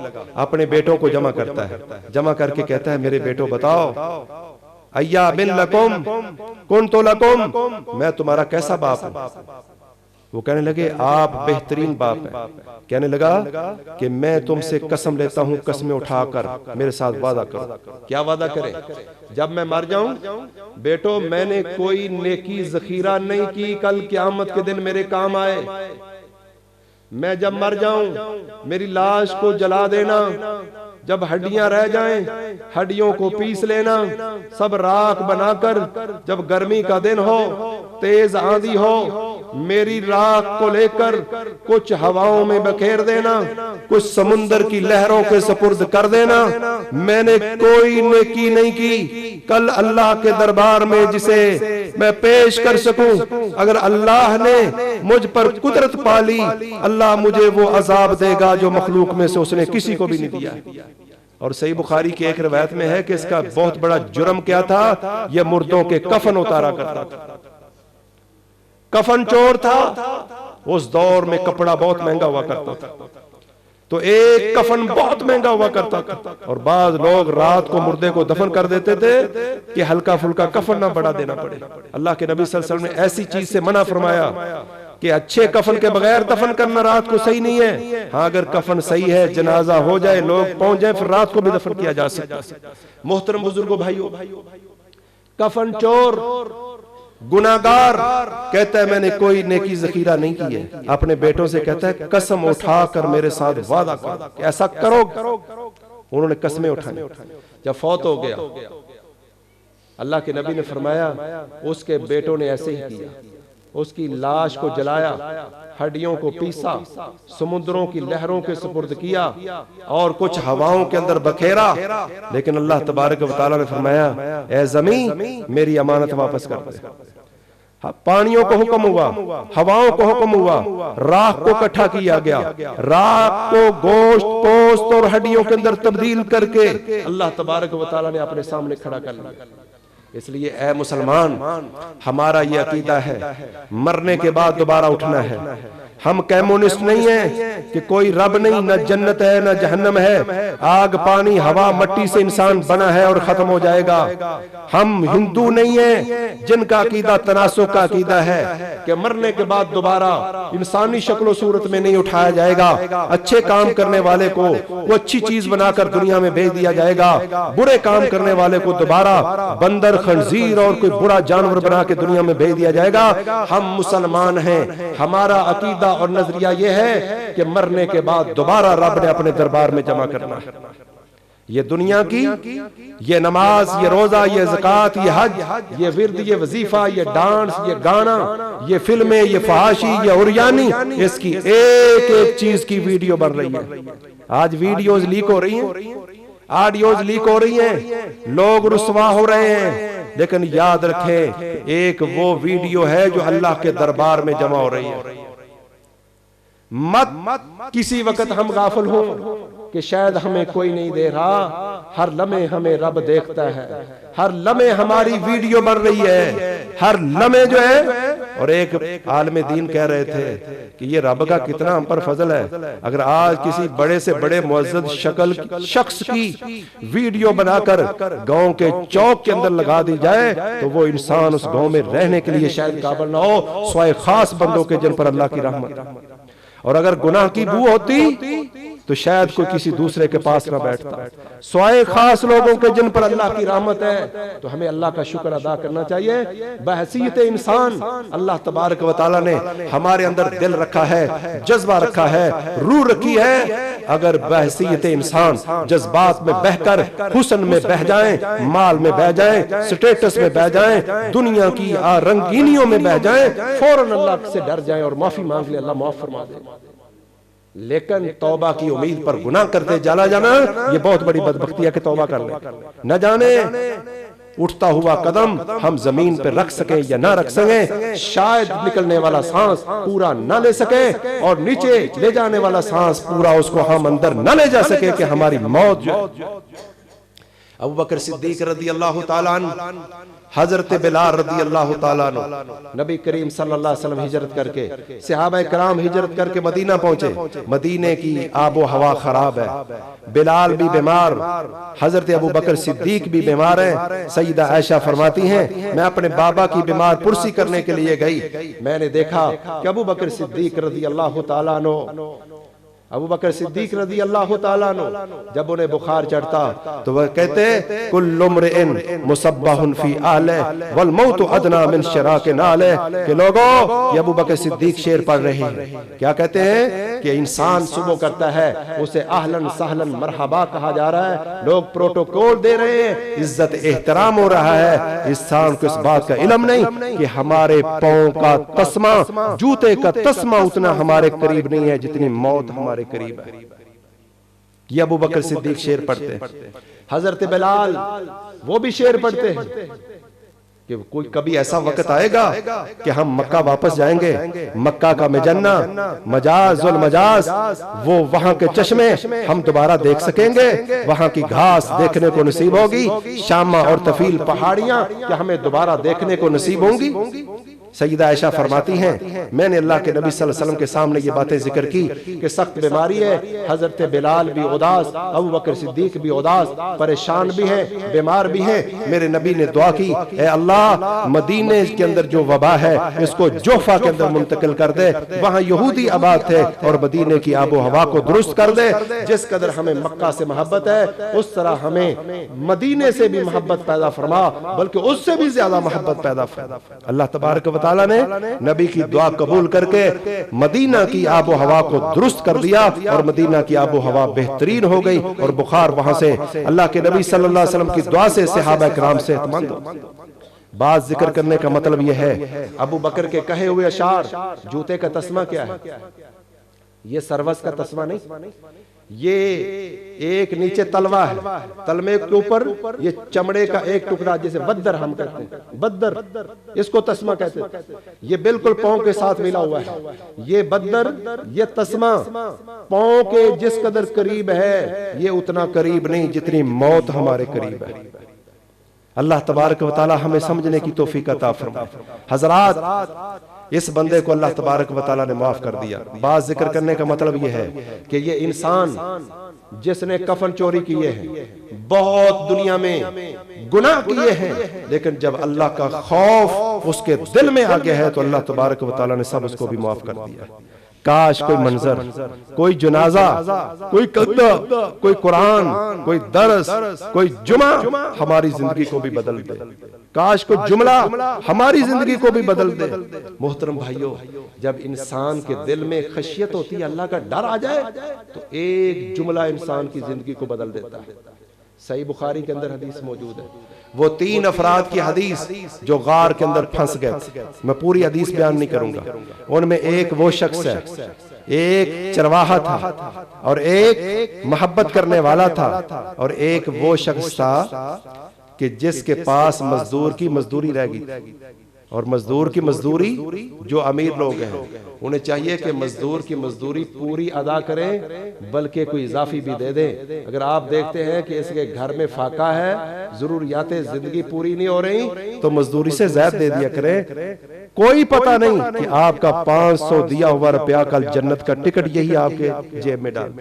اپنے بیٹوں کو جمع کرتا ہے، جمع کر کے کہتا ہے میرے بیٹوں بتاؤ ایا بن لکم کنت لکم، میں تمہارا کیسا باپ ہوں؟ وہ کہنے لگے آپ بہترین باپ ہیں۔ کہنے لگا کہ میں تم سے قسم لیتا ہوں، قسمیں اٹھا کر میرے ساتھ وعدہ کرو۔ کیا وعدہ کریں؟ جب میں مر جاؤں بیٹو میں نے کوئی نیکی ذخیرہ نہیں کی کل قیامت کے دن میرے کام آئے، میں جب مر جاؤں میری لاش کو جلا دینا، جب ہڈیاں رہ جائیں ہڈیوں کو پیس لینا، سب راکھ بنا کر جب گرمی کا دن ہو تیز آندھی ہو میری راکھ کو لے کر کچھ ہواؤں میں بکھیر دینا، کچھ سمندر کی لہروں کے سپرد کر دینا۔ میں نے کوئی نیکی نہیں کی کل اللہ کے دربار میں جسے میں پیش کر سکوں، اگر اللہ نے مجھ پر قدرت پالی اللہ مجھے وہ عذاب دے گا جو مخلوق میں سے اس نے کسی کو بھی نہیں دیا۔ اور صحیح بخاری کی ایک روایت میں ہے کہ اس کا بہت بڑا جرم کیا تھا، یہ مردوں کے کفن اتارا کرتا تھا، کفن چور تھا۔ اس دور میں کپڑا بہت مہنگا ہوا کرتا تھا، تو ایک کفن بہت مہنگا ہوا کرتا تھا، اور بعض لوگ رات کو مردے کو دفن کر دیتے تھے کہ ہلکا پھلکا کفن نہ بڑا دینا پڑے۔ اللہ کے نبی صلی اللہ علیہ وسلم نے ایسی چیز سے منع فرمایا کہ اچھے کفن کے بغیر دفن کرنا رات کو صحیح نہیں ہے۔ ہاں اگر کفن صحیح ہے، جنازہ ہو جائے، لوگ پہنچ جائیں، پھر رات کو بھی دفن کیا جا سکتا ہے۔ محترم بزرگوں بھائیوں، کفن چور گناہگار کہتا ہے میں نے کوئی نیکی ذخیرہ نہیں کی ہے، اپنے بیٹوں سے کہتا ہے قسم اٹھا کر میرے ساتھ وعدہ کرو کہ ایسا کرو۔ انہوں نے قسمیں اٹھائی، جب فوت ہو گیا اللہ کے نبی نے فرمایا اس کے بیٹوں نے ایسے ہی کیا، اس کی لاش کو جلایا، ہڈیوں کو پیسا، سمندروں کی لہروں کے سپرد کیا اور کچھ ہواؤں کے اندر بکھیرا، لیکن اللہ تبارک و تعالیٰ نے فرمایا اے زمین میری امانت واپس کر دے۔ پانیوں کو حکم ہوا، ہواؤں کو حکم ہوا، راکھ کو اکٹھا کیا گیا، راکھ کو گوشت پوست اور ہڈیوں کے اندر تبدیل کر کے اللہ تبارک و تعالیٰ نے اپنے سامنے کھڑا کر لیا۔ اس لیے اے مسلمان ہمارا یہ عقیدہ ہے مرنے کے بعد دوبارہ اٹھنا ہے۔ ہم کمیونسٹ نہیں ہیں کہ کوئی رب نہیں، نہ جنت ہے نہ جہنم ہے، آگ پانی ہوا مٹی سے انسان بنا ہے اور ختم ہو جائے گا۔ ہم ہندو نہیں ہیں جن کا عقیدہ تناسخ کا عقیدہ ہے کہ مرنے کے بعد دوبارہ انسانی شکل و صورت میں نہیں اٹھایا جائے گا، اچھے کام کرنے والے کو وہ اچھی چیز بنا کر دنیا میں بھیج دیا جائے گا، برے کام کرنے والے کو دوبارہ بندر خنزیر اور کوئی برا جانور بنا کے دنیا میں بھیج دیا جائے گا۔ ہم مسلمان ہیں، ہمارا عقیدہ اور نظریہ یہ ہے کہ مرنے کے بعد دوبارہ رب نے اپنے دربار میں جمع کرنا ہے۔ یہ دنیا کی یہ نماز، یہ روزہ، یہ زکوٰۃ، یہ حج، یہ ورد، یہ وظیفہ، یہ ڈانس، یہ گانا، یہ فلمیں، یہ فحاشی، یہ عریانی، اس کی ایک ایک چیز کی ویڈیو بن رہی ہے۔ آج ویڈیوز لیک ہو رہی ہیں، آڈیوز لیک ہو رہی ہیں، لوگ رسوا ہو رہے ہیں، لیکن یاد رکھیں ایک وہ ویڈیو ہے جو اللہ کے دربار میں جمع ہو رہی ہے۔ مت کسی وقت ہم غافل ہوں کہ شاید ہمیں کوئی نہیں دے رہا، ہر لمحے ہمیں رب دیکھتا ہے، ہر لمحے ہماری ویڈیو بن رہی ہے، ہر لمحے جو ہے۔ اور ایک عالم دین کہہ رہے تھے کہ یہ رب کا کتنا ہم پر فضل ہے، اگر آج کسی بڑے سے بڑے معزز شخص کی ویڈیو بنا کر گاؤں کے چوک کے اندر لگا دی جائے تو وہ انسان اس گاؤں میں رہنے کے لیے شاید قابل نہ ہو سوائے خاص بندوں کے جن پر اللہ کی رحمت۔ اور اگر گناہ کی بو ہوتی تو شاید کوئی کسی دوسرے کے پاس نہ بیٹھتا، سوائے خاص لوگوں کے جن پر اللہ کی رحمت ہے۔ تو ہمیں اللہ کا شکر ادا کرنا چاہیے۔ بحیثیت انسان اللہ تبارک و تعالیٰ نے ہمارے اندر دل رکھا ہے، جذبہ رکھا ہے، روح رکھی ہے۔ اگر بحیثیت انسان جذبات میں بہ کر حسن میں بہ جائیں، مال میں بہ جائیں، سٹیٹس میں بہ جائیں، دنیا کی رنگینیوں میں بہ جائیں، فوراً اللہ سے ڈر جائیں اور معافی مانگ لیں، اللہ معاف فرما دے۔ لیکن توبہ کی امید پر گناہ کرتے چلا جانا یہ بہت بڑی بدبختی ہے کہ توبہ کر لیں. نہ جانے اٹھتا ہوا قدم ہم زمین پہ رکھ سکیں یا نہ رکھ سکیں, شاید نکلنے والا سانس پورا نہ لے سکے اور نیچے لے جانے والا سانس پورا اس کو ہم اندر نہ لے جا سکے کہ ہماری موت جو. ابو بکر صدیق رضی اللہ تعالیٰ عنہ, حضرت بلال رضی اللہ تعالیٰ عنہ, نبی کریم صلی اللہ علیہ وسلم ہجرت کر کے, صحابہ کرام ہجرت کر کے مدینہ پہنچے. مدینے کی آب و ہوا خراب ہے, بلال بھی بیمار, حضرت ابو بکر صدیق بھی بیمار ہیں. سیدہ عائشہ فرماتی ہیں میں اپنے بابا کی بیمار پرسی کرنے کے لیے گئی, میں نے دیکھا کہ ابو بکر صدیق رضی اللہ تعالیٰ عنہ, ابو بکر صدیق رضی اللہ تعالیٰ عنہ جب انہیں بخار چڑھتا تو وہ کہتے کل امرئ مصبح فی اہلہ والموت ادنی من شراک نعلہ, کہ لوگوں یہ ابو بکر صدیق شعر پڑھ رہے ہیں. کیا کہتے ہیں کہ انسان صبح کرتا ہے اسے اہلاً سہلاً مرحبا کہا جا رہا ہے, لوگ پروٹوکول دے رہے ہیں, عزت احترام ہو رہا ہے. انسان کو اس بات کا علم نہیں کہ ہمارے پاؤں کا تسمہ, جوتے کا تسمہ اتنا ہمارے قریب نہیں ہے جتنی موت ہمارے قریب ہے. یہ ابو بکر صدیق شعر پڑھتے ہیں. حضرت بلال وہ بھی شعر پڑھتے ہیں کہ کوئی کبھی ایسا وقت آئے گا کہ ہم مکہ واپس جائیں گے, مکہ کا مجنہ مجاز والمجاز وہ وہاں کے چشمے ہم دوبارہ دیکھ سکیں گے, وہاں کی گھاس دیکھنے کو نصیب ہوگی, شامہ اور طفیل پہاڑیاں کہ ہمیں دوبارہ دیکھنے کو نصیب ہوں گی. سیدہ عائشہ فرماتی ہیں میں نے اللہ کے نبی صلی اللہ علیہ وسلم کے سامنے یہ باتیں ذکر کی کہ سخت بیماری ہے, حضرت بلال بھی اداس, ابو بکر صدیق بھی اداس, پریشان بھی ہیں, بیمار بھی ہیں. میرے نبی نے دعا کی اے اللہ مدینے کے اندر جو وبا ہے اس کو جوفہ کے اندر منتقل کر دے, وہاں یہودی آباد تھے, اور مدینے کی آب و ہوا کو درست کر دے. جس قدر ہمیں مکہ سے محبت ہے اس طرح ہمیں مدینے سے بھی محبت پیدا فرما, بلکہ اس سے بھی زیادہ محبت پیدا فرما. اللہ تبارک و تعالیٰ نے نبی کی دعا قبول کر کے مدینہ کی آب و ہوا کو درست کر دیا, اور مدینہ کی آب و ہوا بہترین ہو گئی, اور بخار وہاں سے اللہ کے نبی صلی اللہ علیہ وسلم کی دعا سے صحابہ کرام صحت مند. بات ذکر کرنے کا مطلب یہ ہے ابو بکر کے کہے ہوئے اشعار, جوتے کا تسمہ کیا ہے, یہ سروس کا تسمہ نہیں, یہ ایک نیچے تلوا ہے, تلمے کے اوپر یہ چمڑے کا ایک ٹکڑا جسے بدر ہم کہتے ہیں, بدر اس کو تسمہ کہتے ہیں, یہ بالکل پاؤں کے ساتھ ملا ہوا ہے. یہ بدر یہ تسمہ پاؤں کے جس قدر قریب ہے یہ اتنا قریب نہیں جتنی موت ہمارے قریب ہے. اللہ تبارک و تعالی ہمیں سمجھنے کی توفیق عطا فرمائے. حضرات اس بندے کو اللہ تبارک و تعالی نے معاف کر دیا. بات ذکر کرنے کا مطلب یہ ہے کہ یہ انسان جس نے کفن چوری کیے ہیں, بہت دنیا میں گناہ کیے ہیں, لیکن جب اللہ کا خوف اس کے دل میں آ گیا ہے تو اللہ تبارک و تعالی نے سب اس کو بھی معاف کر دیا. کاش کوئی منظر, کوئی جنازہ, کوئی قدہ, کوئی قرآن, کوئی درس, کوئی جمعہ ہماری زندگی کو بھی بدل دے. کاش کوئی جملہ ہماری زندگی کو بھی بدل دے. محترم بھائیو, جب انسان کے دل میں خشیت ہوتی ہے, اللہ کا ڈر آ جائے, تو ایک جملہ انسان کی زندگی کو بدل دیتا ہے. صحیح بخاری کے اندر حدیث موجود ہے, وہ 3 افراد کی حدیث جو غار کے اندر پھنس گئے تھے. میں پوری حدیث بیان نہیں کروں گا. ان میں ایک وہ شخص ہے, ایک چرواہا تھا, اور ایک محبت کرنے والا تھا, اور ایک وہ شخص تھا کہ جس کے پاس مزدور کی مزدوری رہ گئی تھی. اور مزدور کی مزدوری جو امیر لوگ ہیں انہیں چاہیے کہ مزدور کی مزدوری پوری ادا کریں, بلکہ کوئی اضافی بھی دے دیں. اگر آپ دیکھتے ہیں کہ اس کے گھر میں فاقہ ہے, ضروریات زندگی پوری نہیں ہو رہی, تو مزدوری سے زیادہ دے دیا کریں. کوئی پتہ نہیں کہ آپ کا 500 دیا ہوا روپیہ کل جنت کا ٹکٹ یہی آپ کے جیب میں ڈال.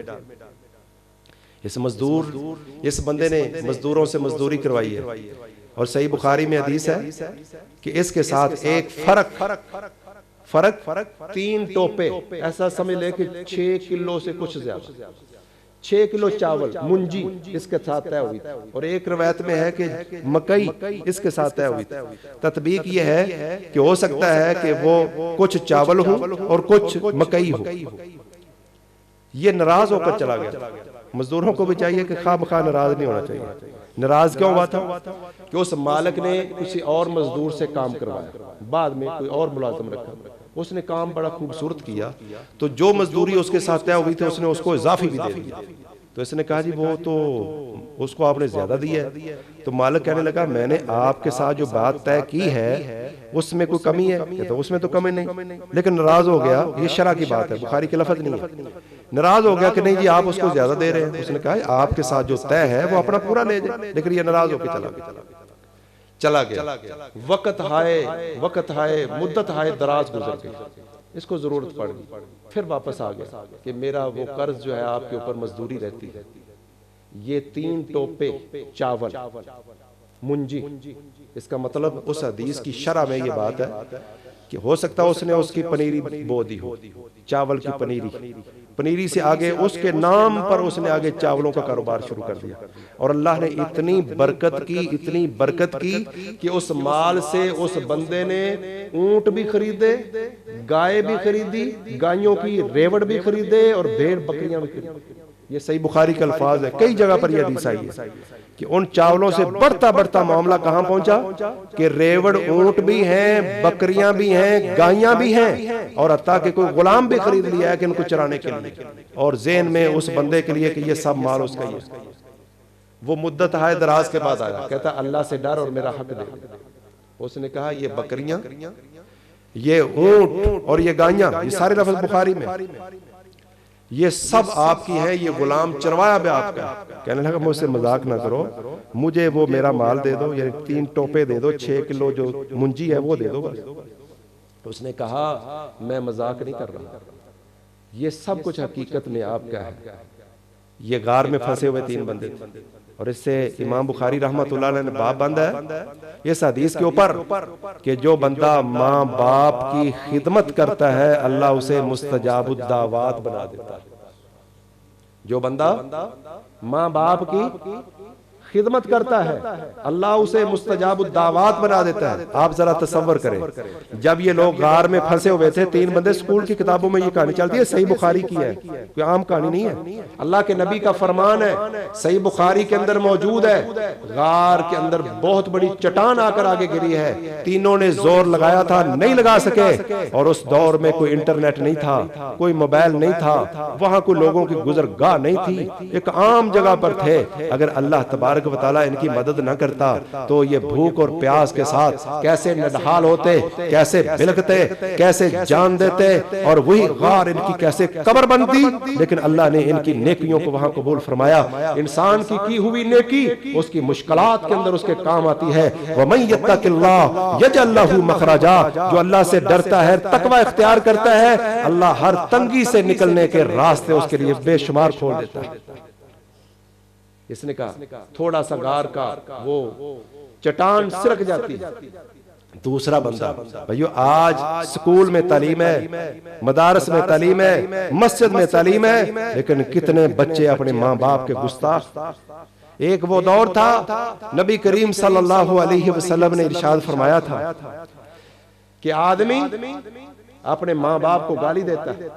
اس بندے نے مزدوروں سے مزدوری کروائی ہے, اور صحیح بخاری میں حدیث ہے کہ اس کے ساتھ ایک فرق 3 ٹوپے, ایسا سمجھ لے کہ 6 کلو سے کچھ زیادہ, 6 کلو چاول منجی اس کے ساتھ طے ہوئی, اور ایک روایت میں ہے کہ مکئی اس کے ساتھ طے ہوئی. تطبیق یہ ہے کہ ہو سکتا ہے کہ وہ کچھ چاول ہو اور کچھ مکئی ہو. یہ ناراض ہو کر چلا گیا. مزدوروں کو بھی چاہیے کہ خواہ مخواہ ناراض نہیں ہونا چاہیے. ناراض کیوں ہوا تھا کہ اس مالک نے کسی اور مزدور سے کام کروایا, بعد میں کوئی اور ملازم رکھا, اس نے کام بڑا خوبصورت کیا تو جو مزدوری اس کے ساتھ طے ہوئی تھی اس نے اس کو اضافی بھی دے دیا. تو اس نے کہا جی وہ تو اس کو آپ نے زیادہ دیا ہے. تو مالک کہنے لگا میں نے آپ کے ساتھ جو بات طے کی ہے اس میں کوئی کمی ہے؟ کہتا اس میں تو کمی نہیں. لیکن ناراض ہو گیا, یہ شرع کی بات ہے, بخاری کے لفظ نہیں ہے. ناراض ہو گیا کہ نہیں جی آپ اس کو زیادہ دے رہے ہیں. اس نے کہا آپ کے ساتھ جو طے ہے وہ اپنا پورا لے جائے. لیکن یہ ناراض ہو کے چلا گیا. وقت ہائے مدت ہائے دراز گزر گئی, اس کو ضرورت پڑ گئی. پھر واپس آ گیا کہ میرا وہ قرض جو ہے آپ کے اوپر مزدوری رہتی ہے, یہ 3 ٹوپے چاول منجی. اس کا مطلب اس حدیث کی شرح میں یہ بات ہے کہ ہو سکتا ہے اس نے اس کی پنیری بو دی ہو, چاول کی پنیری سے آگے اس کے نام پر اس نے آگے چاولوں کا کاروبار شروع کر دیا. اور اللہ نے اتنی برکت کی کہ اس مال سے اس بندے نے اونٹ بھی خریدے, گائے بھی خریدی, گائیوں کی ریوڑ بھی خریدے اور بھیڑ بکریاں بھی خریدی. یہ صحیح بخاری کا الفاظ ہے, کئی جگہ پر یہ حدیث آئی ہے کہ ان چاولوں سے بڑھتا معاملہ کہاں پہنچا کہ ریوڑ اونٹ بھی ہیں, بکریاں بھی ہیں, گائیاں بھی ہیں, اور حتیٰ کہ کوئی غلام بھی خرید لیا ہے کہ ان کو چرانے کے لیے. اور ذہن میں اس بندے کے لیے کہ یہ سب مال اس کا ہی ہے. وہ مدت ہائے دراز کے بعد آیا, کہتا اللہ سے ڈر اور میرا حق دے. اس نے کہا یہ بکریاں, یہ اونٹ اور یہ گائیاں, یہ سارے لفظ بخاری میں, یہ سب آپ کی ہیں, یہ غلام چروایا بھی آپ کا. کہنے لگا مجھ سے مذاق نہ کرو, مجھے وہ میرا مال دے دو, یہ 3 ٹوپے دے دو, 6 کلو جو منجی ہے وہ دے دو بس. اس نے کہا میں مذاق نہیں کر رہا, یہ سب کچھ حقیقت میں آپ کا ہے. یہ غار میں پھنسے ہوئے 3 بندے تھے, اور اس سے امام بخاری رحمۃ اللہ علیہ نے باب باندھا ہے اس حدیث کے اوپر کہ جو بندہ ماں باپ کی خدمت کرتا ہے اللہ اسے مستجاب الدعوات بنا دیتا ہے. جو بندہ ماں باپ کی خدمت کرتا ہے اللہ اسے مستجاب الدعوات بنا دیتا ہے. آپ ذرا تصور کریں, جب یہ لوگ غار میں پھنسے ہوئے تھے 3 بندے, سکول کی کتابوں میں یہ کہانی چلتی ہے, صحیح بخاری کی ہے, کوئی عام کہانی نہیں ہے, اللہ کے نبی کا فرمان ہے, صحیح بخاری کے اندر موجود ہے. غار کے اندر بہت بڑی چٹان آ کر آگے گری ہے, تینوں نے زور لگایا تھا, نہیں لگا سکے. اور اس دور میں کوئی انٹرنیٹ نہیں تھا, کوئی موبائل نہیں تھا, وہاں کوئی لوگوں کی گزرگاہ نہیں تھی, ایک عام جگہ پر تھے. اگر اللہ تبارک و تعالیٰ ان کی مدد نہ کرتا تو یہ بھوک اور پیاس کے ساتھ کیسے نڈھال ہوتے, کیسے بلکتے, کیسے جان دیتے, اور وہی غار ان کی کیسے قبر بنتی. لیکن اللہ نے ان کی نیکیوں کو وہاں قبول فرمایا. انسان کی ہوئی نیکی اس کی مشکلات کے اندر اس کے کام آتی ہے. وَمَن يَتَّقِ اللَّهَ يَجْعَل لَّهُ مَخْرَجًا, جو اللہ سے ڈرتا ہے, تقوی اختیار کرتا ہے, اللہ ہر تنگی سے نکلنے کے راستے اس کے لیے بے شمار کھول دیتا ہے. اس نے کہا تھوڑا سا غار کا وہ چٹان سرک جاتی. دوسرا بندہ, بھائیو آج سکول میں تعلیم ہے, مدارس میں تعلیم ہے, مسجد میں تعلیم ہے, لیکن کتنے بچے اپنے ماں باپ کے گستاخ. ایک وہ دور تھا نبی کریم صلی اللہ علیہ وسلم نے ارشاد فرمایا تھا کہ آدمی اپنے ماں باپ کو گالی دیتا ہے.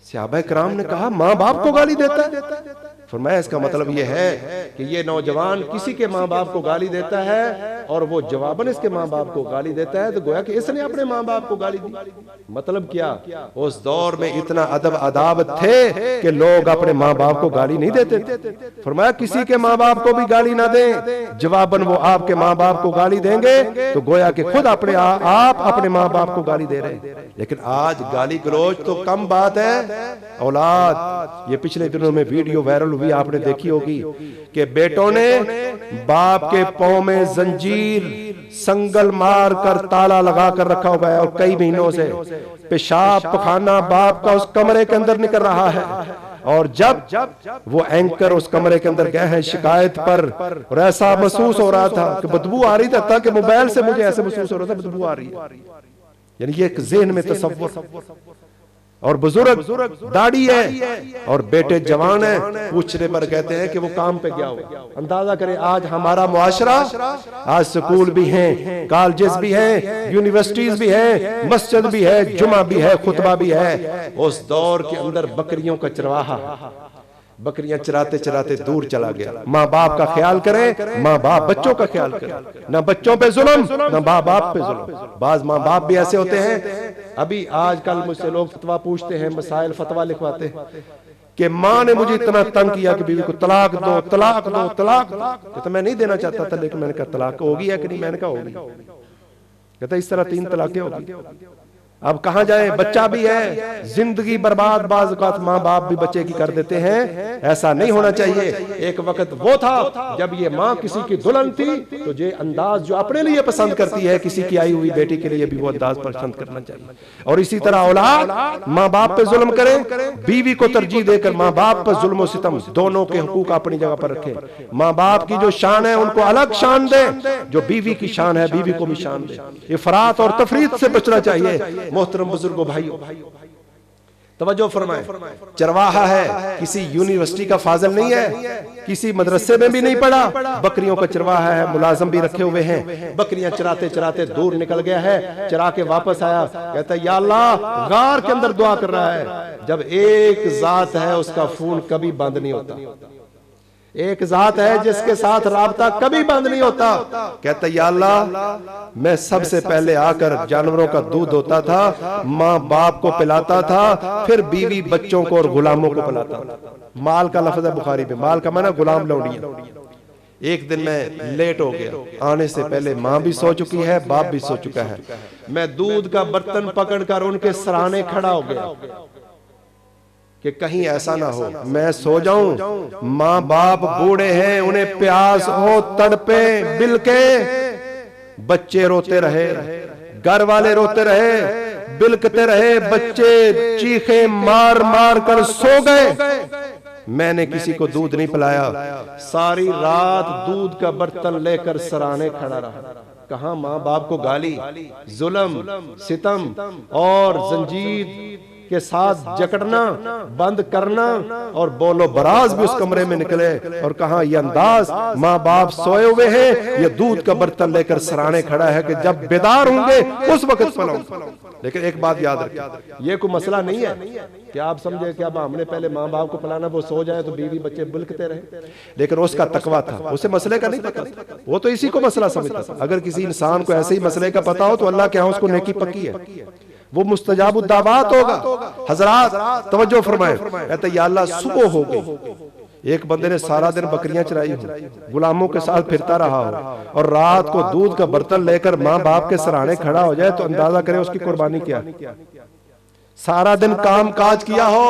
صحابہ کرام نے کہا ماں باپ کو گالی دیتا ہے؟ فرمایا اس کا مطلب یہ ہے کہ یہ نوجوان کسی کے ماں باپ کو گالی دیتا ہے اور وہ جواباً اس کے ماں باپ کو گالی دیتا ہے, تو گویا کہ اس نے اپنے ماں باپ کو گالی دی. مطلب کیا, اس دور میں اتنا ادب آداب تھے کہ لوگ اپنے ماں باپ کو گالی نہیں دیتے تھے. فرمایا کسی کے ماں باپ کو بھی گالی نہ دیں, جواباً وہ آپ کے ماں باپ کو گالی دیں گے تو گویا کہ خود آپ اپنے ماں باپ کو گالی دے رہے ہیں. لیکن آج گالی گلوچ تو کم بات ہے. اولاد, یہ پچھلے دنوں میں ویڈیو وائرل ہوئی, آپ نے دیکھی ہوگی کہ بیٹوں نے باپ کے پاؤں میں زنجیر سنگل مار کر تالا لگا کر رکھا ہوا ہے, اور کئی مہینوں سے پیشاب پخانہ باپ کا اس کمرے کے اندر نکل رہا ہے. اور جب وہ اینکر اس کمرے کے اندر گئے ہیں شکایت پر, اور ایسا محسوس ہو رہا تھا کہ بدبو آ رہی تھا, تاکہ موبائل سے مجھے ایسے محسوس ہو رہا تھا بدبو آ رہی ہے. یعنی یہ ایک ذہن میں تصور. اور بزرگ داڑھی ہے اور بیٹے جوان ہیں, پوچھنے پر کہتے ہیں کہ وہ کام پہ گیا ہو. اندازہ کریں آج ہمارا معاشرہ, آج سکول بھی ہیں, کالجز بھی ہیں, یونیورسٹیز بھی ہیں, مسجد بھی ہے, جمعہ بھی ہے, خطبہ بھی ہے. اس دور کے اندر بکریوں کا چرواہا, بکریاں چراتے چراتے دور چلا گیا. ماں باپ کا خیال کریں, ماں باپ بچوں کا خیال کریں. نہ بچوں پہ ظلم نہ ماں باپ پہ ظلم. بعض ماں باپ بھی ایسے ہوتے ہیں, ابھی آج کل مجھ سے لوگ فتویٰ پوچھتے ہیں, مسائل فتویٰ لکھواتے ہیں کہ ماں نے مجھے اتنا تنگ کیا کہ بیوی کو طلاق دو طلاق دو طلاق دو. تو میں نہیں دینا چاہتا تھا, لیکن میں نے کہا طلاق ہوگی ہے کہ نہیں, میں نے کہا ہوگی. کہتا اس طرح 3 طلاقیں ہوگی. اب کہاں جائیں, بچہ بھی ہے, زندگی برباد. بعض اوقات ماں باپ بھی بچے کی کر دیتے ہیں. ایسا نہیں ہونا چاہیے. ایک وقت وہ تھا جب یہ ماں کسی کی دلہن تھی تو یہ انداز جو اپنے لیے پسند کرتی ہے, کسی کی آئی ہوئی بیٹی کے لیے بھی وہ انداز پسند کرنا چاہیے. اور اسی طرح اولاد ماں باپ پہ ظلم کرے, بیوی کو ترجیح دے کر ماں باپ پر ظلم و ستم, دونوں کے حقوق اپنی جگہ پر رکھیں. ماں باپ کی جو شان ہے ان کو الگ شان دیں, جو بیوی کی شان ہے بیوی کو بھی شان دیں. افراط اور تفریط سے بچنا چاہیے. محترم بزرگوں بھائیوں, توجہ فرمائیں. چرواہا ہے, کسی یونیورسٹی کا فاضل نہیں ہے, کسی مدرسے میں بھی نہیں پڑھا, بکریوں کا چرواہا ہے, ملازم بھی رکھے ہوئے ہیں. بکریاں چراتے چراتے دور نکل گیا ہے, چرا کے واپس آیا, کہتا ہے یا اللہ, غار کے اندر دعا کر رہا ہے. جب ایک ذات ہے اس کا فون کبھی بند نہیں ہوتا, ایک ذات ہے جس کے ساتھ رابطہ کبھی بند نہیں ہوتا. کہتا ہے یا اللہ, میں سب سے پہلے آ کر جانوروں کا دودھ ہوتا تھا, ماں باپ کو پلاتا تھا, پھر بیوی بچوں کو اور غلاموں کو پلاتا تھا. مال کا لفظ ہے بخاری پہ, مال کا معنی غلام لوڈیاں. ایک دن میں لیٹ ہو گیا, آنے سے پہلے ماں بھی سو چکی ہے, باپ بھی سو چکا ہے. میں دودھ کا برتن پکڑ کر ان کے سرانے کھڑا ہو گیا کہ کہیں ایسا نہ ہو میں سو جاؤں, ماں باپ بوڑھے ہیں, انہیں پیاس ہو, تڑپے بلکے, بچے روتے رہے, گھر والے روتے رہے, بلکتے رہے, بچے چیخیں مار مار کر سو گئے. میں نے کسی کو دودھ نہیں پلایا, ساری رات دودھ کا برتن لے کر سرانے کھڑا رہا. کہاں ماں باپ کو گالی, ظلم, ستم اور زنجیر کے ساتھ جکڑنا, بند کرنا, اور بولو براز بھی اس کمرے میں نکلے. اور کہاں یہ انداز, ماں باپ سوئے ہوئے ہیں, یہ دودھ کا برتن لے کر سرانے کھڑا ہے کہ جب بیدار ہوں گے اس وقت پلاؤں. لیکن ایک بات یاد رکھیں, یہ کوئی مسئلہ نہیں ہے کہ آپ سمجھے کہ اب ہم نے پہلے ماں باپ کو پلانا, وہ سو جائے تو بیوی بچے بلکتے رہے. لیکن اس کا تقویٰ تھا, اسے مسئلے کا نہیں پتا, وہ تو اسی کو مسئلہ سمجھتا تھا. اگر کسی انسان کو ایسے ہی مسئلے کا پتا ہو تو اللہ کے ہاں اس کو نیکی پکی ہے, وہ مستجاب الدعوات ہوگا. حضرات توجہ فرمائیں. کہتے یا اللہ, صبح ہو گئی, ایک بندے نے سارا دن بکریاں چرائی ہو, غلاموں کے ساتھ پھرتا رہا ہو, اور رات کو دودھ کا برتن لے کر ماں باپ کے سرانے کھڑا ہو جائے تو اندازہ کریں اس کی قربانی کیا. سارا دن کام کاج کیا ہو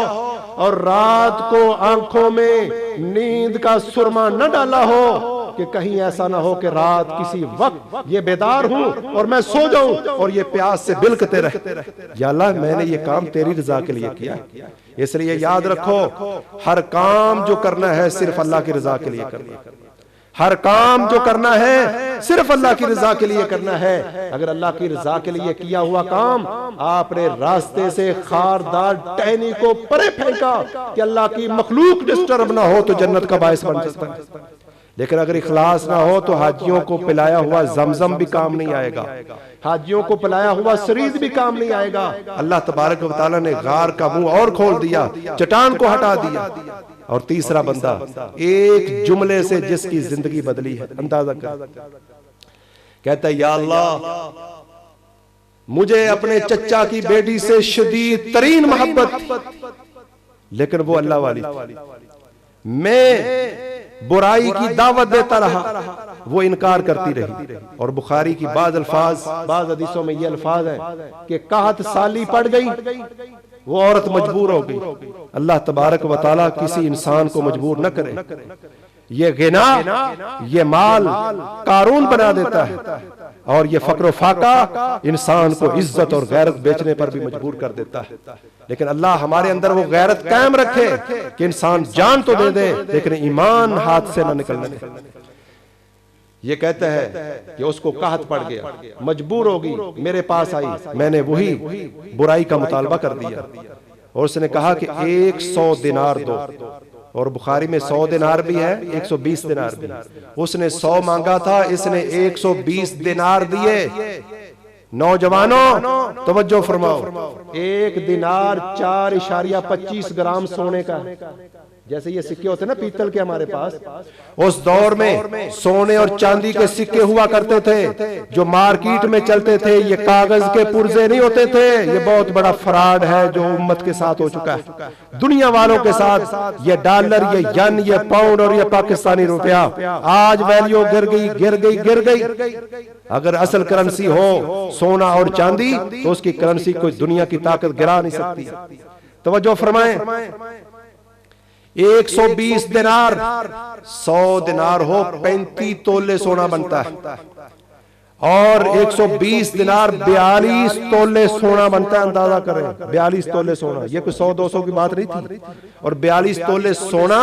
اور رات کو آنکھوں میں نیند کا سرما نہ ڈالا ہو کہ کہیں ایسا نہ ہو کہ رات کسی وقت یہ بیدار ہوں اور میں سو جاؤں اور یہ پیاس سے بلکتے رہے. یا اللہ, میں نے یہ کام تیری رضا کے لیے کیا. اس لیے یاد رکھو, ہر کام جو کرنا ہے صرف اللہ کی رضا کے لیے کرنا ہے. ہر کام جو کرنا ہے صرف اللہ کی رضا کے لیے کرنا ہے. اگر اللہ کی رضا کے لیے کیا ہوا کام آپ نے راستے سے خاردار ٹہنی کو پرے پھینکا کہ اللہ کی مخلوق ڈسٹرب نہ ہو تو جنت کا باعث بن سکتا ہے. لیکن اگر اخلاص نہ ہو تو حاجیوں کو پلایا ہوا زمزم بھی کام نہیں آئے گا, حاجیوں کو پلایا ہوا سرید بھی کام نہیں آئے گا. اللہ تبارک و تعالیٰ نے غار کا منہ اور کھول دیا, چٹان کو ہٹا دیا. اور تیسرا بندہ ایک جملے سے جس کی زندگی بدلی ہے, اندازہ کر. کہتا ہے یا اللہ, مجھے اپنے چچا کی بیٹی سے شدید ترین محبت, لیکن وہ اللہ والی, میں برائی کی دعوت دیتا رہا, وہ انکار کرتی رہی. اور بخاری کی بعض الفاظ, بعض حدیثوں میں یہ الفاظ ہیں کہ قحط سالی پڑ گئی, وہ عورت مجبور ہو گئی. اللہ تبارک و تعالیٰ کسی انسان کو مجبور نہ کرے. یہ غنا, یہ مال قارون بنا دیتا ہے, اور یہ فقر و فاقہ انسان کو عزت اور غیرت بیچنے پر بھی مجبور کر دیتا ہے. لیکن اللہ ہمارے اندر وہ غیرت قائم رکھے کہ انسان جان تو دے دے لیکن ایمان ہاتھ سے نہ نکلنے دے. یہ کہتا ہے کہ اس کو قحط پڑ گیا, مجبور ہوگی, میرے پاس آئی, میں نے وہی برائی کا مطالبہ کر دیا, اور اس نے کہا کہ 100 دینار دو. اور بخاری میں 100 دینار بھی ہے, 120 دینار بھی. اس نے 100 مانگا تھا, اس نے 120 دینار دیے. نوجوانوں توجہ فرماؤ, 1 دینار 4.25 گرام سونے کا. جیسے یہ سکے ہوتے نا پیتل کے ہمارے پاس، اس دور میں سونے اور چاندی کے سکے ہوا کرتے تھے جو مارکیٹ میں چلتے تھے، یہ کاغذ کے پرزے نہیں ہوتے تھے۔ یہ بہت بڑا فراڈ ہے جو امت کے ساتھ ہو چکا ہے، دنیا والوں کے ساتھ۔ یہ ڈالر، یہ ین، یہ پاؤنڈ اور یہ پاکستانی روپیہ آج ویلیو گر گئی۔ اگر اصل کرنسی ہو سونا اور چاندی تو اس کی کرنسی کوئی دنیا کی طاقت گرا نہیں سکتی۔ توجہ فرمائیں، 120 دینار، 100 دینار ہو 35 تولے سونا بنتا ہے، اور 120 دینار 42 تولے سونا بنتا ہے۔ اندازہ کریں 42 تولے سونا، یہ کوئی 100-200 کی بات نہیں تھی، اور 42 تولے سونا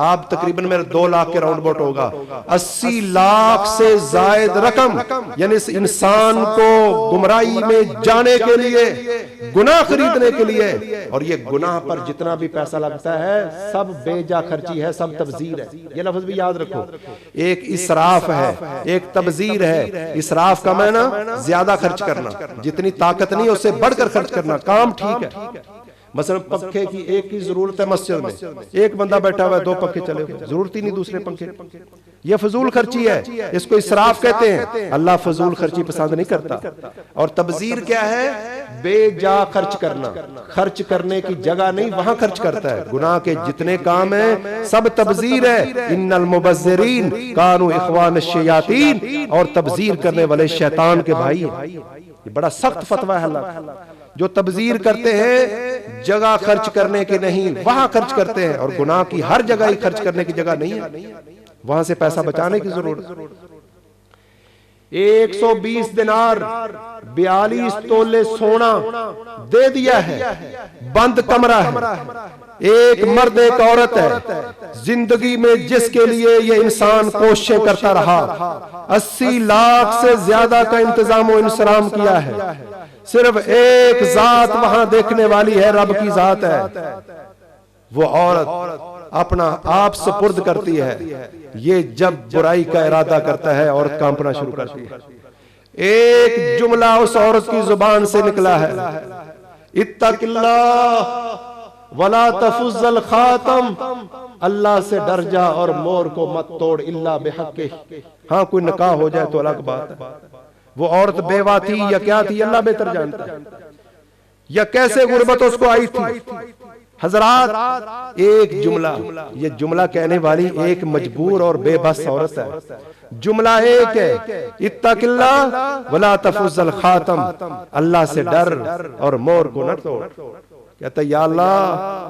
آپ تقریباً میرے 2 لاکھ کے راؤنڈ بوٹ ہوگا، 80 لاکھ سے زائد رقم، یعنی اس انسان کو گمراہی میں جانے کے لیے، گناہ خریدنے کے لیے، اور یہ گناہ پر جتنا بھی پیسہ لگتا ہے سب بے جا خرچی ہے، سب تبذیر ہے۔ یہ لفظ بھی یاد رکھو، ایک اسراف ہے، ایک تبذیر ہے۔ اسراف کا معنی زیادہ خرچ کرنا، جتنی طاقت نہیں اس سے بڑھ کر خرچ کرنا۔ کام ٹھیک ہے، مثلا پنکھے کی ایک کی ضرورت ہے مسجد میں، ایک بندہ بیٹھا ہوا ہے 2 پنکھے چلے ہوئے، ضرورت ہی نہیں دوسرے پنکھے، یہ فضول خرچی ہے، اس کو اسراف کہتے ہیں۔ اللہ فضول خرچی پسند نہیں کرتا۔ اور تبذیر کیا ہے؟ بے جا خرچ کرنا، خرچ کرنے کی جگہ نہیں وہاں خرچ کرتا ہے۔ گناہ کے جتنے کام ہیں سب تبذیر ہے۔ ان المبذرین کانوا اخوان الشیاطین، اور تبذیر کرنے والے شیطان کے بھائی ہیں۔ یہ بڑا سخت فتویٰ ہے اللہ کا۔ جو تبذیر کرتے ہیں جگہ خرچ کرنے کی نہیں وہاں خرچ کرتے ہیں، اور گناہ کی ہر جگہ ہی خرچ کرنے کی جگہ نہیں ہے، وہاں سے پیسہ بچانے کی ضرورت۔ 120 دینار 42 تولے سونا دے دیا ہے، بند کمرہ ہے، ایک مرد ایک عورت ہے، زندگی میں جس کے لیے یہ انسان کوششیں کرتا رہا، 80 لاکھ سے زیادہ کا انتظام و انصرام کیا ہے۔ صرف ایک ذات وہاں دیکھنے والی ہے، رب کی ذات ہے۔ وہ عورت اپنا آپ سپرد کرتی ہے، یہ جب برائی کا ارادہ کرتا ہے عورت کانپنا شروع کرتی ہے۔ ایک جملہ اس عورت کی زبان سے نکلا ہے، اتق اللہ ولا تفز الخاتم، اللہ سے ڈر جا اور مور کو مت توڑ، الا بحقہ، ہاں کوئی نکاح ہو جائے تو الگ بات ہے۔ وہ عورت بیوہ تھی یا کیا تھی اللہ بہتر جانتا ہے، یا کیسے غربت اس کو آئی تھی۔ حضرات ایک جملہ، یہ جملہ کہنے والی ایک مجبور اور بے بس عورت ہے۔ جملہ ایک ہے، اتق اللہ ولا تفز الخاتم، اللہ سے ڈر اور مور کو نہ توڑ۔ کہتا ہے یا اللہ،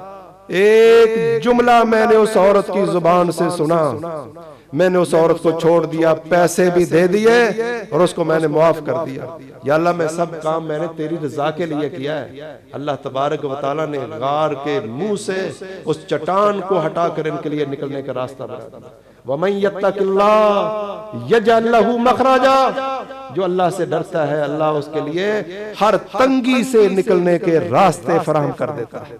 ایک جملہ میں نے اس عورت کی زبان سے سنا، میں نے اس عورت کو چھوڑ دیا، پیسے بھی دے دیے اور اس کو میں نے معاف کر دیا۔ یا اللہ میں سب کام میں نے تیری رضا کے لیے کیا ہے۔ اللہ تبارک و تعالیٰ نے غار کے منہ سے اس چٹان کو ہٹا کر ان کے لیے نکلنے کا راستہ بنا دیا۔ وَمَن يَتَّقِ اللَّهَ يَجْعَل لَّهُ مَخْرَجًا، جو اللہ سے ڈرتا ہے اللہ اس کے لیے ہر تنگی سے نکلنے کے راستے فراہم کر دیتا ہے۔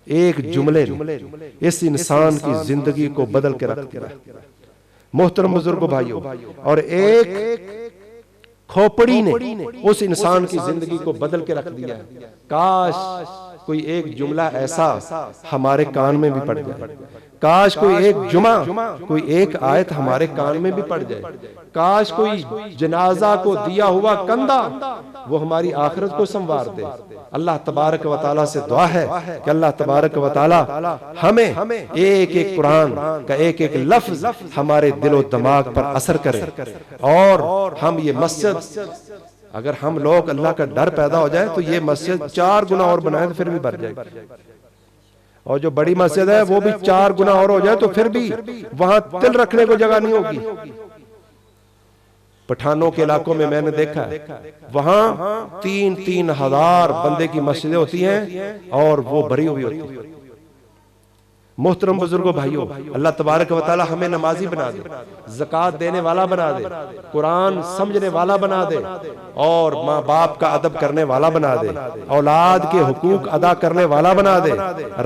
ایک جملے نے اس انسان کی زندگی کو بدل کے رکھ دیا۔ محترم بزرگوں بھائیوں، اور ایک کھوپڑی نے اس انسان کی زندگی کو بدل کے رکھ دیا ہے۔ کاش کوئی ایک جملہ ایسا ہمارے کان میں بھی پڑ جائے، کاش کوئی ایک جمعہ، کوئی ایک آیت ہمارے کان میں بھی پڑ جائے، کاش کوئی جنازہ کو دیا ہوا کندھا وہ ہماری آخرت کو سنوار دے۔ اللہ تبارک و تعالیٰ سے دعا ہے کہ اللہ تبارک و تعالیٰ ہمیں ایک ایک قرآن کا ایک ایک لفظ ہمارے دل و دماغ پر اثر کرے، اور ہم یہ مسجد، اگر ہم لوگ اللہ کا ڈر پیدا ہو جائے تو یہ مسجد 4 گنا اور بنائیں تو پھر بھی بھر جائے گی، اور جو بڑی مسجد ہے وہ بھی 4 گنا اور ہو جائے تو پھر بھی وہاں تل رکھنے کو جگہ نہیں ہوگی۔ پٹھانوں کے علاقوں میں نے دیکھا ہے، وہاں 3-3 ہزار بندے کی مسجدیں ہوتی ہیں اور وہ بھری ہوئی ہوتی ہیں۔ محترم بزرگوں بھائیوں، اللہ تبارک و تعالی ہمیں نمازی بنا دے، زکوٰۃ دینے والا بنا دے، قرآن سمجھنے والا بنا دے، اور ماں باپ کا ادب کرنے والا بنا دے، اولاد کے حقوق ادا کرنے والا بنا دے،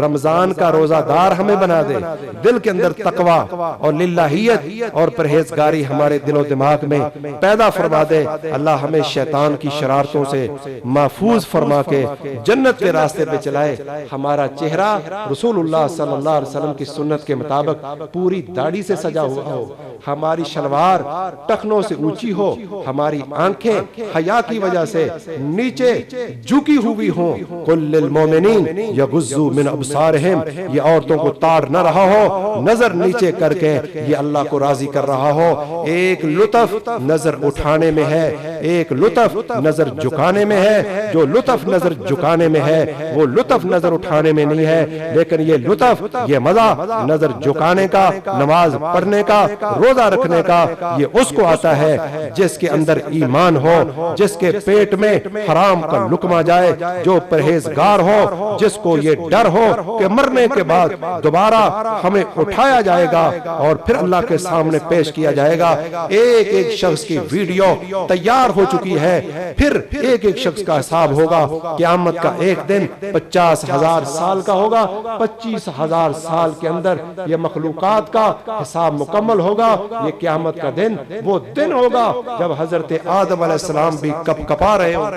رمضان کا روزہ دار ہمیں بنا دے، دل کے اندر تقویٰ اور للہیت اور پرہیزگاری ہمارے دل و دماغ میں پیدا فرما دے۔ اللہ ہمیں شیطان کی شرارتوں سے محفوظ فرما کے جنت کے راستے پہ چلائے۔ ہمارا چہرہ رسول اللہ صلی اللہ علیہ علیہ وسلم کی سنت کے مطابق پوری داڑھی سے سجا ہوا ہو، ہماری شلوار ٹخنوں سے اونچی ہو، ہماری آنکھیں حیا کی وجہ سے نیچے جھکی ہوئی ہوں، قل للمومنین یغضوا من ابصارہم، یہ عورتوں کو تاڑ نہ رہا ہو، نظر نیچے کر کے یہ اللہ کو راضی کر رہا ہو۔ ایک لطف نظر اٹھانے میں ہے، ایک لطف نظر جھکانے میں ہے، جو لطف نظر جھکانے میں ہے وہ لطف نظر اٹھانے میں نہیں ہے، لیکن یہ لطف، یہ مزہ نظر جھکانے کا، نماز پڑھنے کا، روزہ رکھنے کا، یہ اس کو آتا ہے جس کے اندر ایمان ہو، جس کے پیٹ میں حرام کا لقمہ جائے، جو پرہیزگار ہو، جس کو یہ ڈر ہو کہ مرنے کے بعد دوبارہ ہمیں اٹھایا جائے گا اور پھر اللہ کے سامنے پیش کیا جائے گا۔ ایک ایک شخص کی ویڈیو تیار ہو چکی ہے، پھر ایک ایک شخص کا حساب ہوگا۔ قیامت کا ایک دن 50,000 سال کا ہوگا، 25,000 سال کے اندر یہ مخلوقات کا حساب مکمل ہوگا۔ یہ قیامت کا دن وہ دن ہوگا جب حضرت آدم علیہ السلام بھی کپ کپا رہے ہوں۔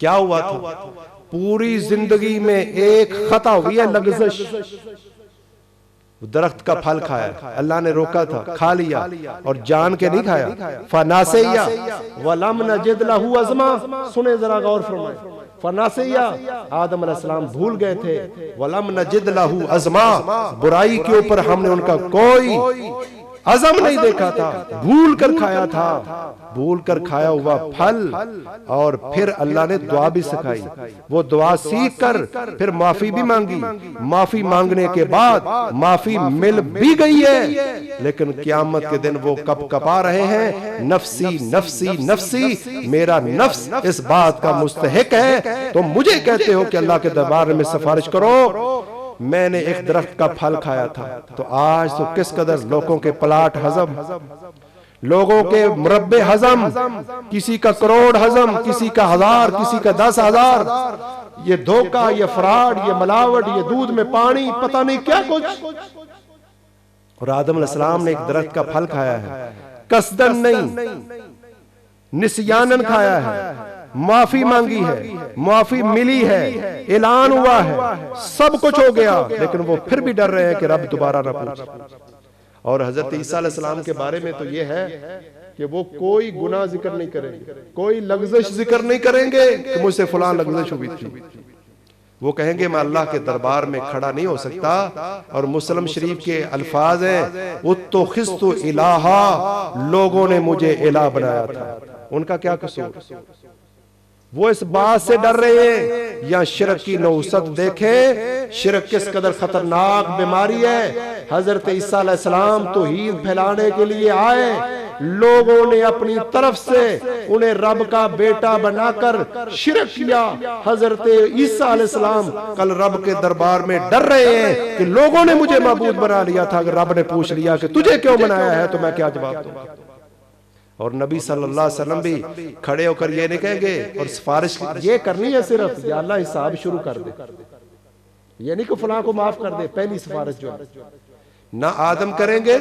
کیا ہوا تھا؟ پوری زندگی میں ایک خطا ہوئی ہے، لغزش، درخت کا پھل کھایا، اللہ نے روکا تھا، کھا لیا اور جان کے نہیں کھایا۔ فناسیہ ولم نجد لہ عزما، سنیں ذرا غور فرمائیں، فناسیہ آدم علیہ السلام بھول گئے تھے، ولم نجد لہ عزما، برائی کے اوپر ہم نے ان کا کوئی عزم نہیں دیکھا تھا، بھول کر کھایا تھا، بھول کر کھایا ہوا پھل۔ اور پھر اللہ نے دعا بھی سکھائی، وہ دعا سیکھ کر پھر معافی بھی مانگی، معافی مانگنے کے بعد معافی مل بھی گئی ہے، لیکن قیامت کے دن وہ کپ کپا رہے ہیں، نفسی نفسی نفسی، میرا نفس اس بات کا مستحق ہے، تم مجھے کہتے ہو کہ اللہ کے دربار میں سفارش کرو۔ میں نے ایک درخت کا پھل کھایا تھا، تو آج تو کس قدر لوگوں کے پلاٹ ہضم، لوگوں کے مربع ہضم، کسی کا کروڑ ہضم، کسی کا 1000، کسی کا 10,000، یہ دھوکہ، یہ فراڈ، یہ ملاوٹ، یہ دودھ میں پانی، پتہ نہیں کیا کچھ۔ اور آدم علیہ السلام نے ایک درخت کا پھل کھایا ہے، قصدن نہیں، نسیانن کھایا ہے، معافی مانگی ہے، معافی ملی ہے، اعلان ہوا ہے، سب کچھ ہو گیا، لیکن وہ پھر بھی ڈر رہے ہیں کہ رب دوبارہ نہ پوچھ۔ اور حضرت عیسیٰ علیہ السلام کے بارے میں تو یہ ہے کہ وہ کوئی گناہ ذکر نہیں کریں گے، کوئی لغزش ذکر نہیں کریں گے کہ مجھ سے فلاں لغزش ہوئی تھی۔ وہ کہیں گے میں اللہ کے دربار میں کھڑا نہیں ہو سکتا، اور مسلم شریف کے الفاظ ہیں اتخذت الہا، لوگوں نے مجھے الہ بنایا تھا۔ ان کا کیا قصور؟ وہ اس بات سے ڈر رہے ہیں، یا شرک کی نوست دیکھیں، شرک کس قدر خطرناک بیماری ہے۔ حضرت عیسیٰ علیہ السلام توحید پھیلانے کے لیے آئے، لوگوں نے اپنی طرف سے انہیں رب کا بیٹا بنا کر شرک کیا۔ حضرت عیسیٰ علیہ السلام کل رب کے دربار میں ڈر رہے ہیں کہ لوگوں نے مجھے معبود بنا لیا تھا، اگر رب نے پوچھ لیا کہ تجھے کیوں بنایا ہے تو میں کیا جواب دوں؟ اور نبی صلی اللہ علیہ وسلم بھی کھڑے ہو کر یہ نہیں کہیں گے، اور سفارش یہ کرنی ہے صرف، یا اللہ حساب شروع کر دے، یہ نہیں کہ فلاں کو معاف کر دے، پہلی سفارش جو ہے نہ آدم کریں گے۔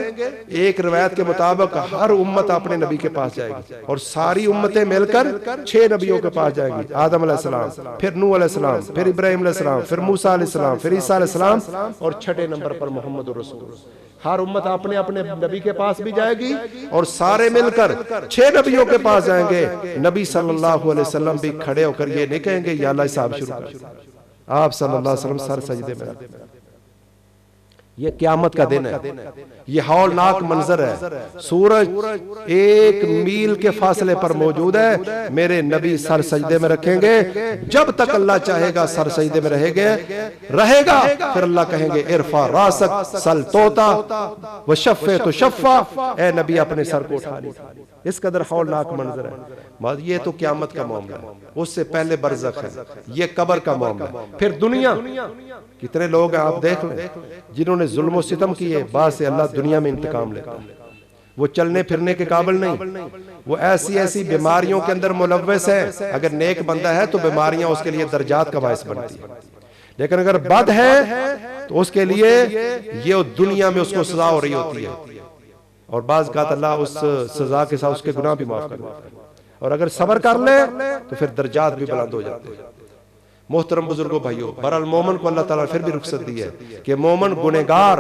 ایک روایت کے مطابق ہر امت اپنے نبی کے پاس جائے گی، اور ساری امتیں مل کر 6 نبیوں کے پاس جائیں گی، آدم علیہ السلام، پھر نوح علیہ السلام، پھر ابراہیم علیہ السلام، پھر موسیٰ علیہ السلام، پھر عیسیٰ علیہ السلام، اور 6 نمبر پر محمد رسول۔ ہر امت اپنے اپنے نبی کے پاس بھی جائے گی، اور سارے مل کر 6 نبیوں کے پاس جائیں گے۔ نبی صلی اللہ علیہ وسلم بھی کھڑے ہو کر یہ نہیں کہیں گے یا اللہ حساب شروع کر، آپ صلی اللہ علیہ وسلم سر سجدے میں رکھتے ہیں۔ یہ قیامت کا دن ہے، یہ ہولناک منظر ہے، سورج 1 میل کے فاصلے پر موجود ہے، میرے نبی سر سجدے میں رکھیں گے، جب تک اللہ چاہے گا سر سجدے میں رہے گا، پھر اللہ کہیں گے ارفع راسک سل توتا وشفع تشفع، اے نبی اپنے سر کو اٹھا لیجیے۔ اس قدر ہولناک منظر ہے۔ یہ تو قیامت کا معاملہ ہے، اس سے پہلے برزخ ہے، یہ قبر کا معاملہ ہے، پھر دنیا۔ کتنے لوگ ہیں آپ دیکھ لیں جنہوں نے ظلم و ستم کیے، بعد سے اللہ دنیا میں انتقام لیتا ہے۔ وہ چلنے پھرنے کے قابل نہیں، وہ ایسی بیماریوں کے اندر ملوث ہے، اگر نیک بندہ ہے تو بیماریاں اس کے لیے درجات کا باعث بنتی ہیں، لیکن اگر بد ہے تو اس کے لیے یہ دنیا میں اس کو سزا ہو رہی ہوتی ہے، اور بعض اوقات اللہ اس سزا کے ساتھ اس کے گناہ بھی معاف کر دیتا ہے، اور اگر صبر کر لے تو پھر درجات بھی بلند ہو جاتے ہیں۔ محترم بزرگوں بھائیوں، برحال مومن کو اللہ تعالیٰ نے پھر بھی رخصت دی ہے کہ مومن گنہگار،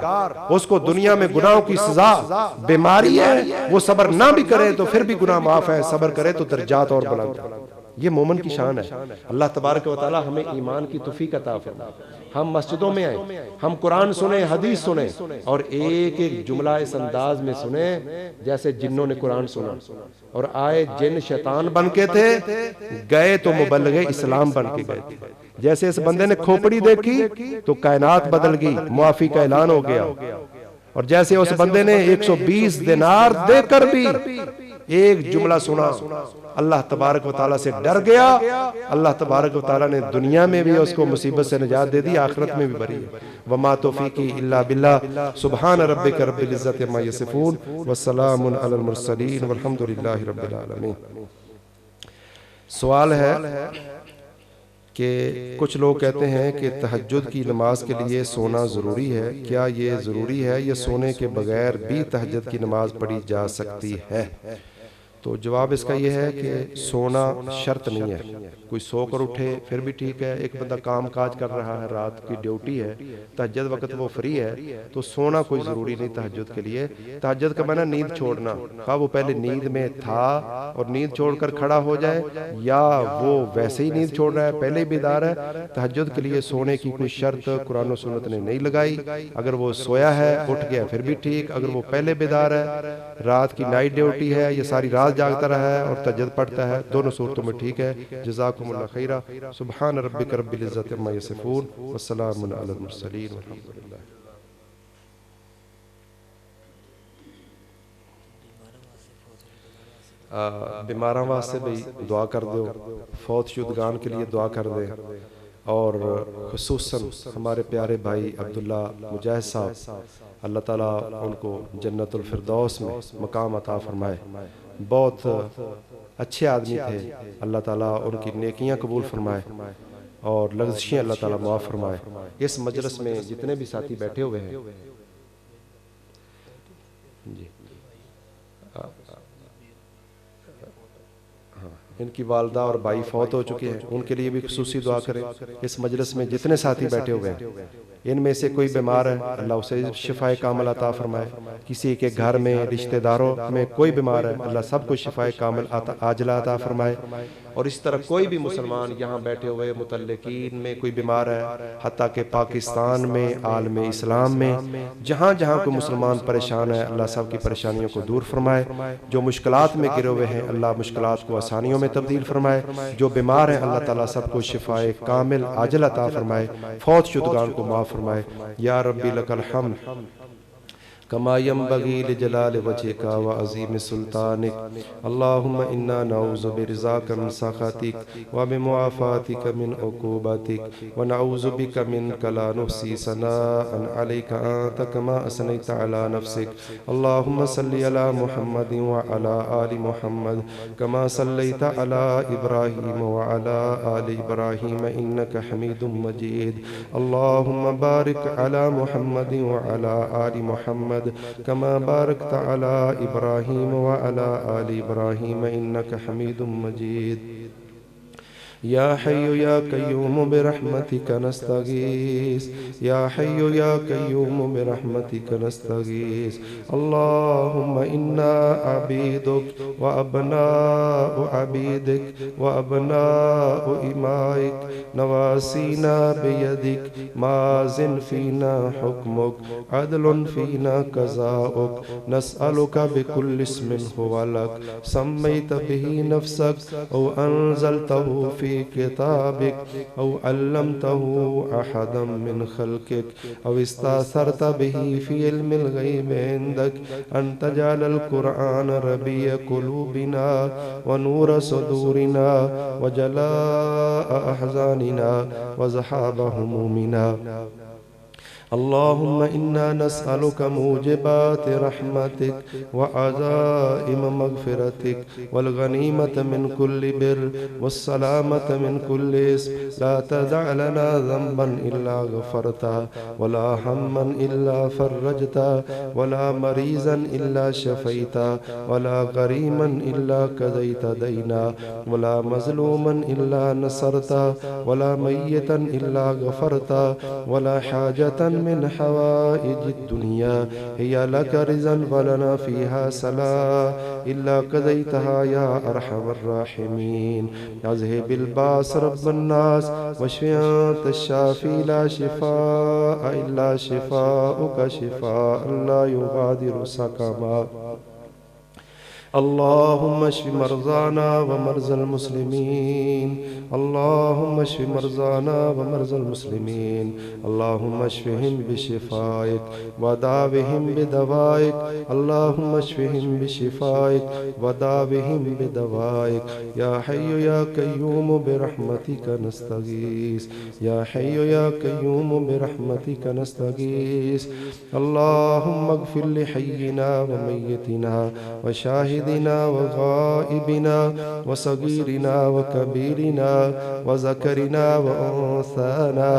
اس کو دنیا میں گناہوں کی سزا بیماری ہے، وہ صبر نہ بھی کرے تو پھر بھی گناہ معاف ہے، صبر کرے تو درجات اور بلند ہے۔ یہ مومن کی شان ہے۔ اللہ تبارک و تعالیٰ ہمیں ایمان کی توفیق عطا فرمائے۔ ہم مسجدوں میں آئیں، ہم قرآن سنیں، حدیث سنیں، اور ایک ایک جملہ اس انداز میں سنیں جیسے جنوں نے قرآن سنا، اور آئے جن شیطان بن کے تھے، گئے تو مبلغ اسلام بن کے گئے تھے۔ جیسے اس بندے نے کھوپڑی دیکھی تو کائنات بدل گئی، معافی کا اعلان ہو گیا، اور جیسے اس بندے نے 120 دینار دے کر بھی ایک جملہ سنا، اللہ تبارک و تعالیٰ سے ڈر گیا، اللہ تبارک و تعالیٰ نے دنیا میں بھی اس کو مصیبت سے نجات دے دی، آخرت میں بھی بری ہے۔ وما توفیقی الا باللہ، سبحان ربک رب العزت عما یصفون، والسلام علی المرسلین، والحمد للہ رب العالمین۔ سوال ہے کہ کچھ لوگ کہتے ہیں کہ تہجد کی نماز کے لیے سونا ضروری ہے، کیا یہ ضروری ہے یا سونے کے بغیر بھی تہجد کی نماز پڑھی جا سکتی ہے؟ تو جواب اس کا یہ ہے کہ سونا شرط نہیں ہے، کوئی سو کر اٹھے پھر بھی ٹھیک ہے۔ ایک بندہ کام کاج کر رہا ہے، رات کی ڈیوٹی ہے، تہجد وقت وہ فری ہے، تو سونا کوئی ضروری نہیں تہجد کے لیے۔ تہجد کا معنی نیند چھوڑنا، خواہ وہ پہلے نیند میں تھا اور نیند چھوڑ کر کھڑا ہو جائے، یا وہ ویسے ہی نیند چھوڑ رہا ہے، پہلے ہی بیدار ہے۔ تہجد کے لیے سونے کی کوئی شرط قرآن و سنت نے نہیں لگائی۔ اگر وہ سویا ہے اٹھ گیا پھر بھی ٹھیک، اگر وہ پہلے بیدار ہے، رات کی نائٹ ڈیوٹی ہے یا ساری رات جاگتا رہا ہے اور تہجد پڑھتا ہے، دونوں صورتوں میں ٹھیک ہے۔ جزاکم اللہ خیرہ۔ سبحان ربک رب العزت عما یصفون، والسلام علی المرسلین، والحمد للہ۔ بیماراں واسطے بھی دعا کر دو، فوت شدگان کے لیے دعا کر دیں، اور خصوصاً ہمارے پیارے بھائی عبداللہ مجاہد صاحب، اللہ تعالیٰ ان کو جنت الفردوس میں مقام عطا فرمائے۔ بہت اچھے آدمی تھے، اللہ تعالیٰ ان کی نیکیاں قبول فرمائے اور لغزشیں اللہ تعالیٰ معاف فرمائے۔ اس مجلس میں جتنے بھی ساتھی بیٹھے ہوئے ہیں، جی ان کی والدہ اور بھائی فوت ہو چکے ہیں، ان کے لیے بھی خصوصی دعا کریں۔ اس مجلس میں جتنے ساتھی بیٹھے ہوئے ہیں، ان میں سے کوئی بیمار ہے، اللہ اسے شفائے کامل عطا فرمائے۔ کسی کے گھر میں، رشتہ داروں میں کوئی بیمار ہے، اللہ سب کو شفائے کامل عاجلہ عطا فرمائے۔ اور اس طرح کوئی بھی مسلمان یہاں بیٹھے ہوئے متعلقین میں کوئی بیمار ہے، حتیٰ کہ پاکستان میں، عالم اسلام میں، جہاں جہاں کوئی مسلمان پریشان ہے، اللہ سب کی پریشانیوں کو دور فرمائے۔ جو مشکلات میں گرے ہوئے ہیں، اللہ مشکلات کو آسانیوں میں تبدیل فرمائے۔ جو بیمار ہیں، اللہ تعالیٰ سب کو شفائے کامل عاجل عطا فرمائے، فوت شدگان کو معاف فرمائے۔ یا ربی لک الحمد کما ينبغي لجلال وجهك وعظيم سلطانك، اللهم إنا نعوذ برضاك من سخطك وبمعافاتك من عقوبتك، ونعوذ بك منك لا نحصي ثناء عليك أنت كما أثنيت على نفسك، اللهم صل على محمد وعلى آل محمد كما صليت على إبراهيم وعلى آل إبراهيم إنك حميد مجيد، اللهم بارك على محمد وعلى آل محمد كما باركت على إبراهيم وعلى آل إبراهيم إنك حميد مجيد۔ یا حی یا قیوم برحمتک نستغیث، یا حی یا قیوم برحمتک نستغیث، اللہم انا عبیدک و ابناء عبیدک و ابناء امائک، نواسینا بیدک، ماضٍ فینا حکمک، عدل فینا قضاؤک، نسألک بکل اسم هو لک سمیت به نفسک او انزلتہ فی كتابك أو علمته أحدا من خلقك أو استأثرت به في علم الغيب عندك أن تجعل القرآن ربيع قلوبنا ونور صدورنا وجلاء أحزاننا وذهاب همومنا، اللهم إنا نسألك موجبات رحمتك وعزائم مغفرتك والغنيمة من كل بر والسلامة من كل اسم. لا تدع لنا ذنبا إلا غفرته ولا هما إلا فرجته ولا مريضا إلا شفيته ولا غريما إلا كديت دينا ولا مظلوما إلا نصرته ولا ميتا إلا غفرته ولا حاجة من حوائج الدنيا هي لك رزا ولنا فيها صلاح إلا قضيتها يا أرحم الراحمين. أذهب الباس رب الناس واشف أنت الشافي لا شفاء إلا شفاؤك شفاء لا يغادر سقما. اللهم اشف مرضانا ومرضى المسلمين. اللهم اشف مرضانا ومرضى المسلمين. اللهم اشفهم بشفائك وداوهم بدوائك. اللهم اشفهم بشفائك وداوهم بدوائك. يا حي يا قيوم برحمتك نستغيث. يا حي يا قيوم برحمتك نستغيث. اللهم اغفر لحينا وميتنا وشاهدنا وغائبنا وصغيرنا وكبيرنا وذكرنا وأنثانا.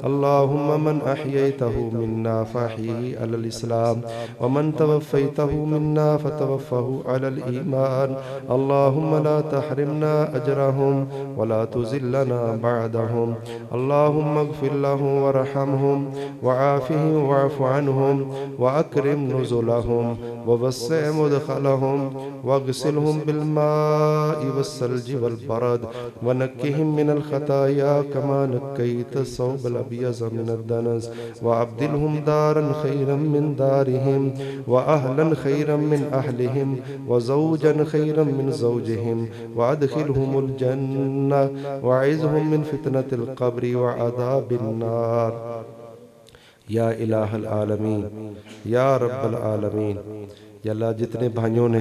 اللهم من أحييته منا فأحيه على الإسلام ومن توفيته منا فتوفه على الإيمان. اللهم لا تحرمنا أجرهم ولا تذلنا بعدهم. اللهم اغفر لهم وارحمهم وعافهم واعف عنهم وأكرم نزلهم ووسع مدخلهم واغسلهم بالماء والثلج والبرد ونكهم من الخطايا كما نكيت الثوب الأبيض من الدنس. وأبدلهم دارا خيرا من دارهم وأهلا خيرا من أهلهم وزوجا خيرا من زوجهم وأدخلهم الجنة وأعذهم من فتنة القبر وعذاب النار. یا الہ العالمین یا رب العالمین. یا اللہ جتنے بھائیوں نے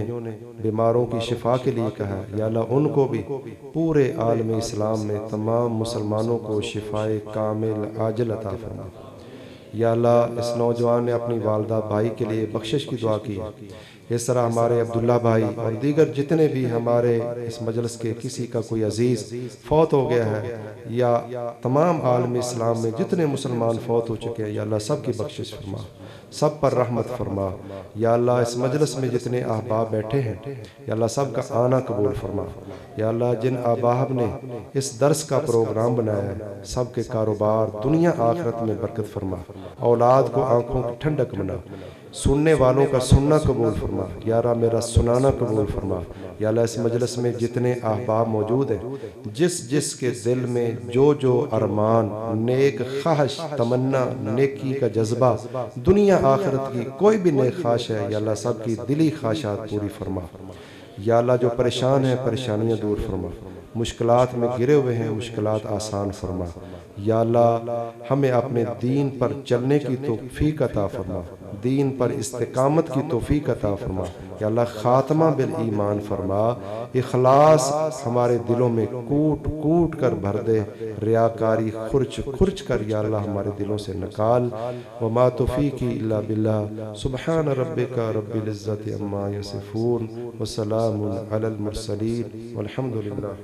بیماروں کی شفا کے لیے کہا ہے یا اللہ ان کو بھی پورے عالم اسلام میں تمام مسلمانوں کو شفائے کامل عاجل عطا فرما. یا اللہ اس نوجوان نے اپنی والدہ بھائی کے لیے بخشش کی دعا کی. اس طرح ہمارے عبداللہ بھائی اور دیگر جتنے بھی ہمارے اس مجلس کے کسی کا کوئی عزیز فوت ہو گیا ہے یا تمام عالم اسلام میں جتنے مسلمان فوت ہو چکے ہیں یا اللہ سب کی بخشش فرما، سب پر رحمت فرما. یا اللہ اس مجلس میں جتنے احباب بیٹھے ہیں یا اللہ سب کا آنا قبول فرما. یا اللہ جن احباب نے اس درس کا پروگرام بنایا ہے سب کے کاروبار دنیا آخرت میں برکت فرما. اولاد کو آنکھوں کی ٹھنڈک بنا. سننے والوں کا سننا قبول فرما. یا اللہ میرا سنانا قبول فرما. یا اللہ اس مجلس میں جتنے احباب موجود ہیں جس جس کے دل میں جو ارمان، نیک خواہش، تمنا، نیکی کا جذبہ، دنیا آخرت کی کوئی بھی نیک خواہش ہے یا اللہ سب کی دلی خواہشات پوری فرما. یا اللہ جو پریشان ہیں پریشانیاں دور فرما. مشکلات میں گرے ہوئے ہیں مشکلات آسان فرما. یا اللہ ہمیں اپنے دین پر چلنے کی توفیق عطا فرما، دین پر استقامت کی توفیق عطا فرما. یا اللہ خاتمہ بالایمان فرما. اخلاص ہمارے دلوں میں کوٹ کوٹ کر بھر دے. ریاکاری خرچ خرچ کر یا اللہ ہمارے دلوں سے نکال. وما توفیقی الا باللہ. سبحان ربک رب العزت عما یصفون وسلام علی المرسلین والحمد للہ.